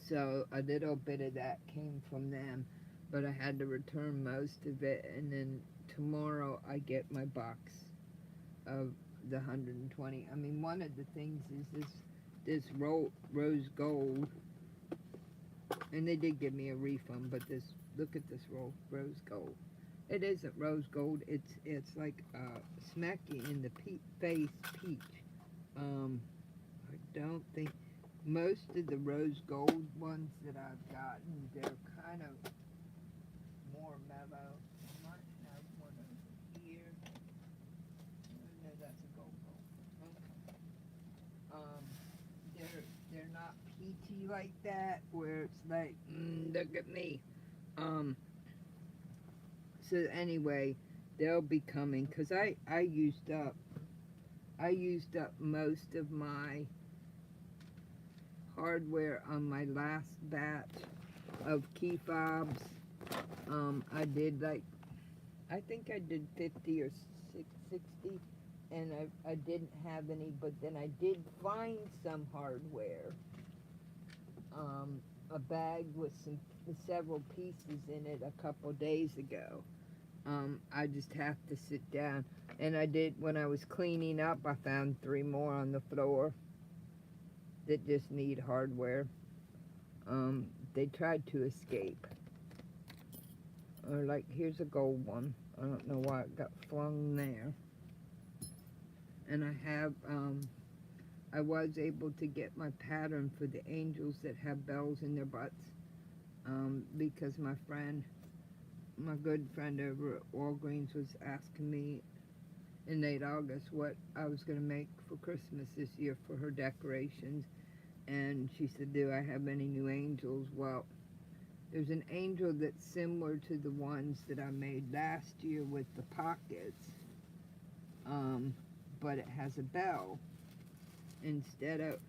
A: so a little bit of that came from them, but I had to return most of it. And then tomorrow I get my box of the 120. I mean, one of the things is this rose gold, and they did give me a refund, but look at this rose gold. It isn't rose gold. It's like smacky in the face peach. I don't think most of the rose gold ones that I've gotten, they're kind of more mellow. I might have one over here. No, that's a gold. Okay. They're not peachy like that, where it's like, look at me. So anyway, they'll be coming, because I used up most of my hardware on my last batch of key fobs. I did I think I did 50 or 60, and I didn't have any, but then I did find some hardware. A bag with several pieces in it a couple days ago. I just have to sit down, and I did, when I was cleaning up, I found 3 more on the floor that just need hardware. They tried to escape. Or like, here's a gold one. I don't know why it got flung there. And I was able to get my pattern for the angels that have bells in their butts, because my good friend over at Walgreens was asking me in late August what I was going to make for Christmas this year for her decorations, and she said, do I have any new angels? Well, there's an angel that's similar to the ones that I made last year with the pockets, but it has a bell instead of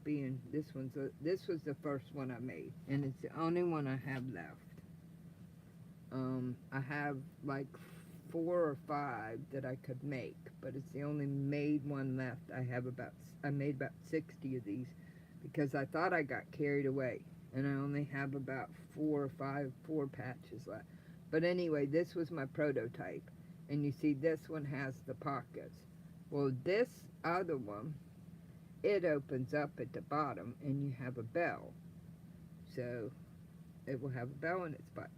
A: being, this was the first one I made, and it's the only one I have left. I have like 4 or 5 that I could make, but it's the only made one left. I made about 60 of these, because I thought I got carried away, and I only have about 4 patches left. But anyway, this was my prototype, and you see this one has the pockets. Well, this other one, it opens up at the bottom, and you have a bell. So it will have a bell in its butt.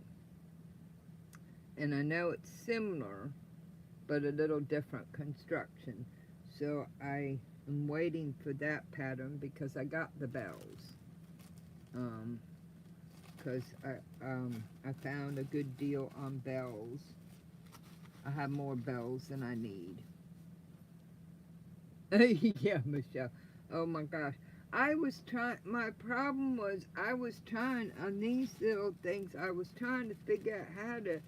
A: And I know it's similar, but a little different construction. So I am waiting for that pattern, because I got the bells. Because I found a good deal on bells. I have more bells than I need. Yeah, Michelle. Oh my gosh. My problem was, I was trying, on these little things, I was trying to figure out how to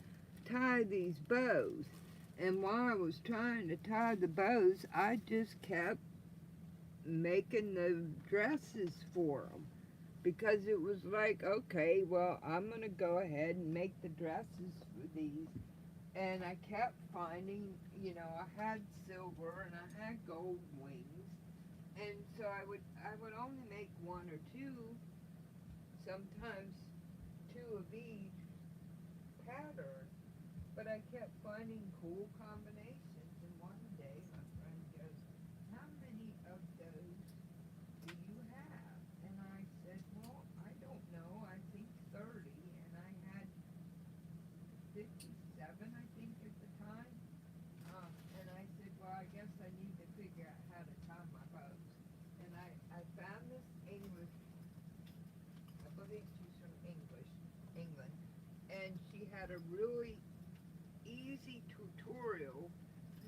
A: tie these bows. And while I was trying to tie the bows, I just kept making the dresses for them. Because it was like, okay, well, I'm going to go ahead and make the dresses for these. and I kept finding, you know, I had silver and I had gold wings, and so I would only make one or two, sometimes two of each pattern, but I kept finding cool combinations. And one day my friend goes, "How many of those do you have?" And I said, "Well, I don't know. I think 30." And I had 57, I think, at the time. And I said, "Well, I guess I need to figure out how to tie my bows." And I found this English, I believe she's from England, and she had a really easy tutorial,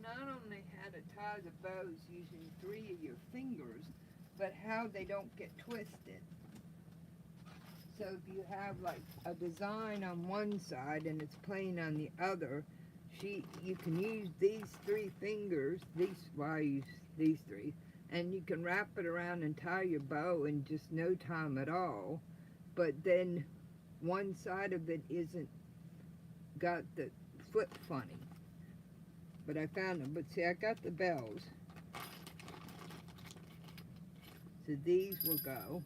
A: not only how to tie the bows using 3 of your fingers, but how they don't get twisted. So if you have like a design on one side and it's plain on the other, you can use these 3 fingers, I use these 3, and you can wrap it around and tie your bow in just no time at all. But then one side of it isn't got the flip funny. But I found them. But see, I got the bells. So these will go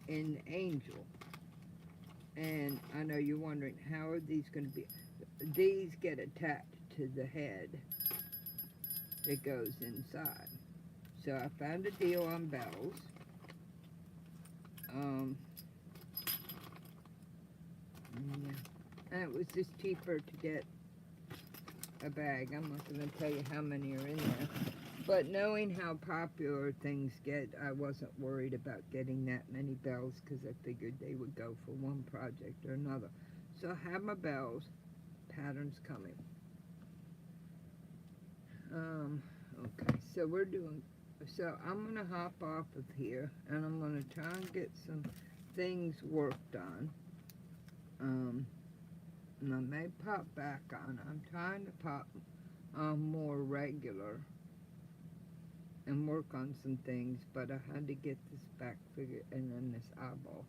A: in angel. And I know you're wondering, how are these going to be? These get attached to the head that goes inside. So I found a deal on bells. Yeah. And it was just cheaper to get a bag. I'm not going to tell you how many are in there. But knowing how popular things get, I wasn't worried about getting that many bells because I figured they would go for one project or another. So I have my bells, patterns coming. Okay, so I'm going to hop off of here and I'm going to try and get some things worked on. And I may pop back on. I'm trying to pop on more regular and work on some things, but I had to get this back figure and then this eyeball.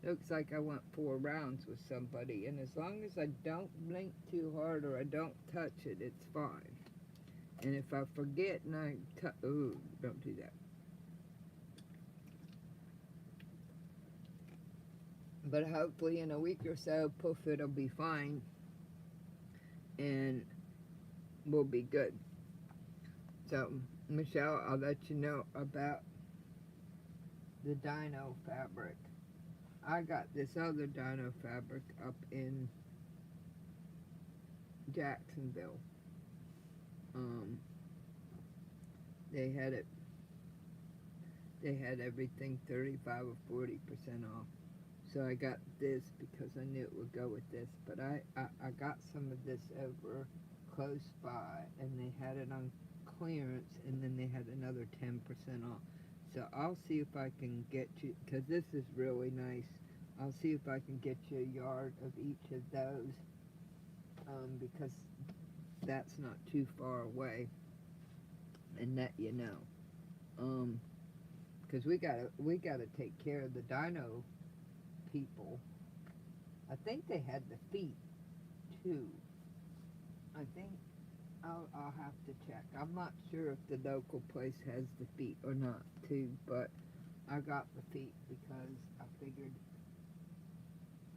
A: Looks like I went 4 rounds with somebody, and as long as I don't blink too hard or I don't touch it, it's fine. And if I forget and ooh, don't do that. But hopefully in a week or so, poof, it'll be fine. And we'll be good. So, Michelle, I'll let you know about the dino fabric. I got this other dino fabric up in Jacksonville. They had everything 35 or 40% off. So I got this because I knew it would go with this. But I got some of this over close by, and they had it on clearance, and then they had another 10% off. So I'll see if I can get you, because this is really nice, I'll see if I can get you a yard of each of those, because that's not too far away, and let you know. Because we gotta take care of the dino people. I think they had the feet too. I think I'll have to check. I'm not sure if the local place has the feet or not too, but I got the feet because I figured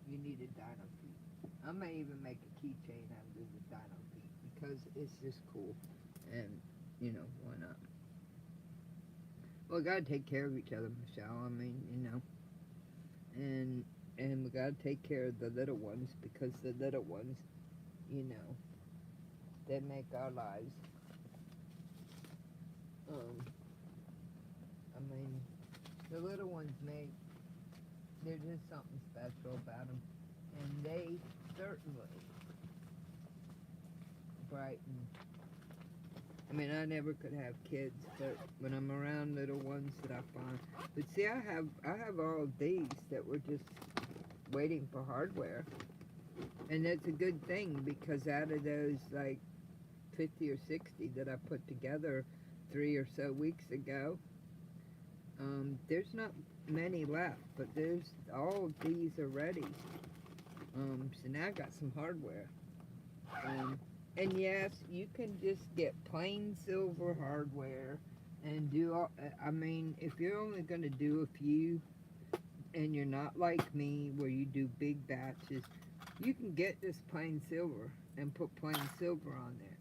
A: you needed dino feet. I may even make a keychain out of the dino feet because it's just cool, and you know, why not? Well, we gotta take care of each other, Michelle. I mean, you know, and we gotta take care of the little ones because the little ones, you know, they make our lives. I mean, the little ones there's just something special about them, and they certainly brighten. I mean, I never could have kids, but when I'm around little ones that I find, but see, I have all of these that were just waiting for hardware, and that's a good thing because out of those like 50 or 60 that I put together 3 or so weeks ago, there's not many left, but all of these are ready. So now I got some hardware. And yes, you can just get plain silver hardware and do all, I mean, if you're only going to do a few and you're not like me where you do big batches, you can get this plain silver and put plain silver on there.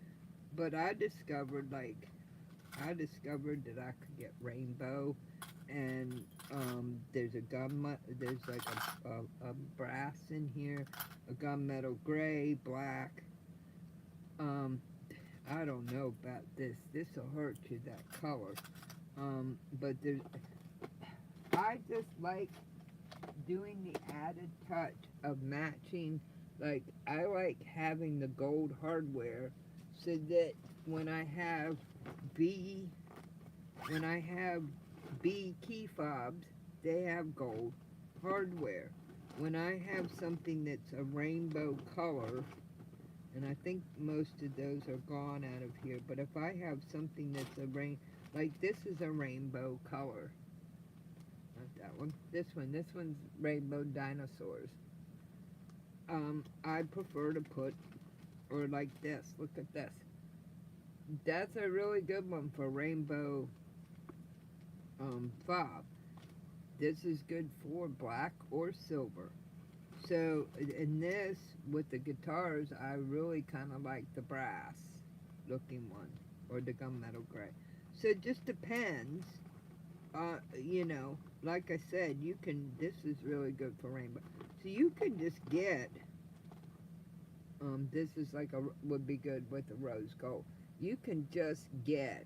A: But I discovered that I could get rainbow, and there's a there's like a brass in here, a gunmetal gray, black. Um, I don't know about this. This will hurt you, that color. But there's, I just like doing the added touch of matching. Like, I like having the gold hardware so that when I have B, when I have B key fobs, they have gold hardware. When I have something that's a rainbow color, and I think most of those are gone out of here, but if I have something that's like this is a rainbow color. Not that one. This one's rainbow dinosaurs. I prefer to put, or like this, look at this. That's a really good one for rainbow fob. This is good for black or silver. So in this, with the guitars, I really kind of like the brass looking one, or the gunmetal gray. So it just depends. You know, like I said, you can, this is really good for rainbow. So you can just get, this is like would be good with the rose gold. You can just get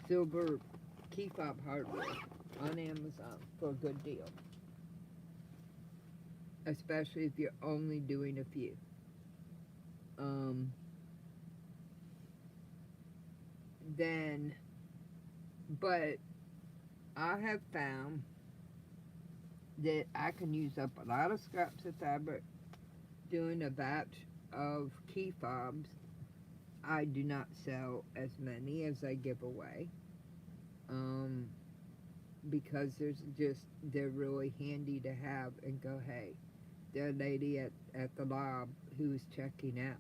A: silver key fob hardware on Amazon for a good deal. Especially if you're only doing a few. Then, but I have found that I can use up a lot of scraps of fabric doing a batch of key fobs. I do not sell as many as I give away, because they're really handy to have and go, hey, the lady at the lab who was checking out,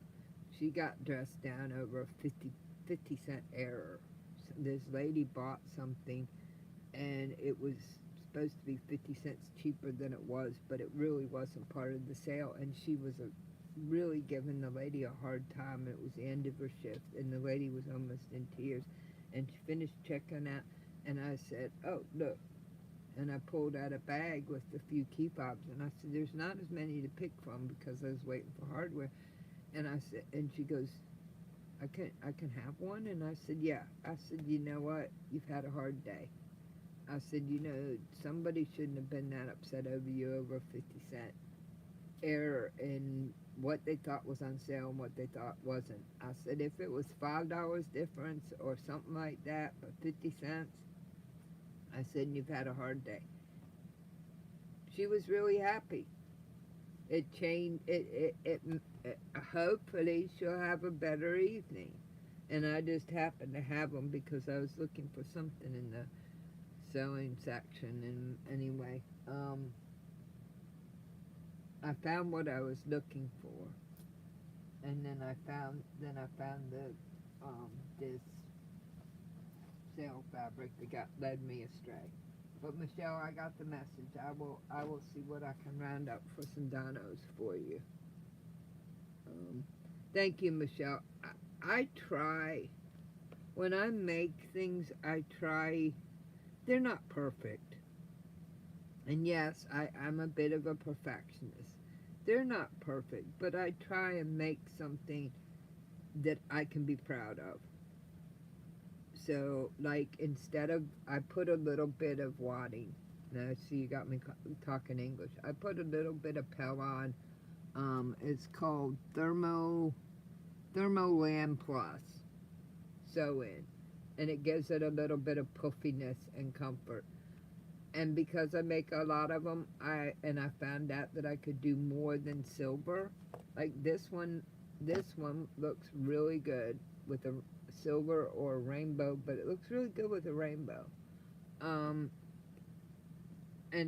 A: she got dressed down over a 50 cent error. So this lady bought something and it was supposed to be 50 cents cheaper than it was, but it really wasn't part of the sale, and she was really giving the lady a hard time. It was the end of her shift and the lady was almost in tears, and she finished checking out, and I said, oh, look, and I pulled out a bag with a few key fobs, and I said, there's not as many to pick from because I was waiting for hardware. And I said, and she goes, I can have one? And I said, yeah. I said, you know what? You've had a hard day. I said, you know, somebody shouldn't have been that upset over you over a 50-cent error in what they thought was on sale and what they thought wasn't. I said, if it was $5 difference or something like that, but 50 cents, I said, you've had a hard day. She was really happy. It changed, hopefully she'll have a better evening. And I just happened to have them because I was looking for something in the sewing section, and anyway, I found what I was looking for, and then I found the this sale fabric that led me astray. But Michelle, I got the message. I will see what I can round up for some donos for you. Thank you, Michelle. I try, when I make things, I try. They're not perfect. And yes, I'm a bit of a perfectionist. They're not perfect, but I try and make something that I can be proud of. So, like, instead of, I put a little bit of wadding. Now, see, you got me talking English. I put a little bit of Pell on. It's called Thermoland Plus Sew In. And it gives it a little bit of puffiness and comfort. And because I make a lot of them, I found out that I could do more than silver. Like this one looks really good with a silver or a rainbow, but it looks really good with a rainbow. And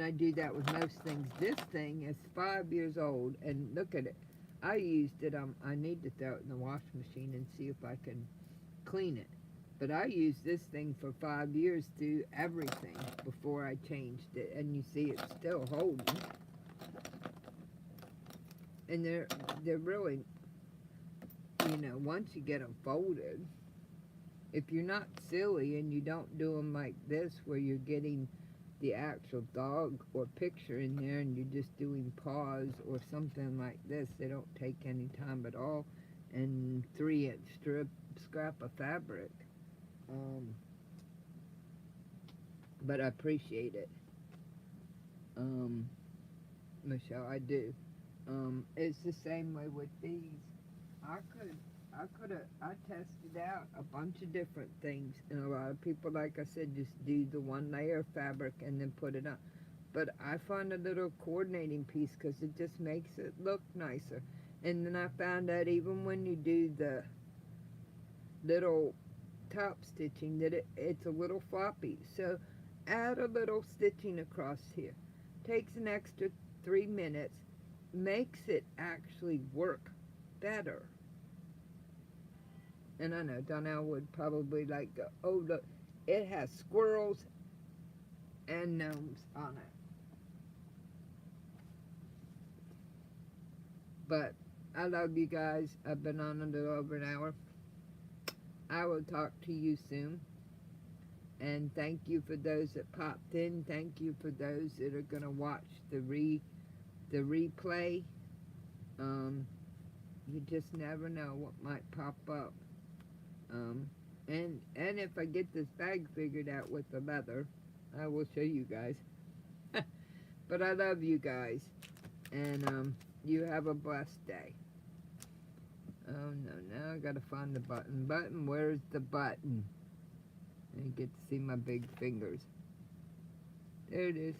A: I do that with most things. This thing is 5 years old, and look at it. I used it, I need to throw it in the wash machine and see if I can clean it. But I used this thing for 5 years through everything before I changed it, and you see it's still holding. And they're really, you know, once you get them folded, if you're not silly and you don't do them like this where you're getting the actual dog or picture in there and you're just doing paws or something like this, they don't take any time at all, and 3-inch scrap of fabric. But I appreciate it, Michelle, I do. It's the same way with these. I I tested out a bunch of different things, and a lot of people, like I said, just do the one layer of fabric and then put it on. But I find a little coordinating piece because it just makes it look nicer. And then I found out even when you do the little top stitching that it's a little floppy. So add a little stitching across here. Takes an extra 3 minutes, makes it actually work better. And I know Donnell would probably like go, oh look, it has squirrels and gnomes on it. But I love you guys. I've been on a little over an hour. I will talk to you soon. And thank you for those that popped in. Thank you for those that are going to watch the replay. You just never know what might pop up. And if I get this bag figured out with the leather, I will show you guys. But I love you guys. And you have a blessed day. Oh no, now I gotta find the button. Button, where's the button? And you get to see my big fingers. There it is.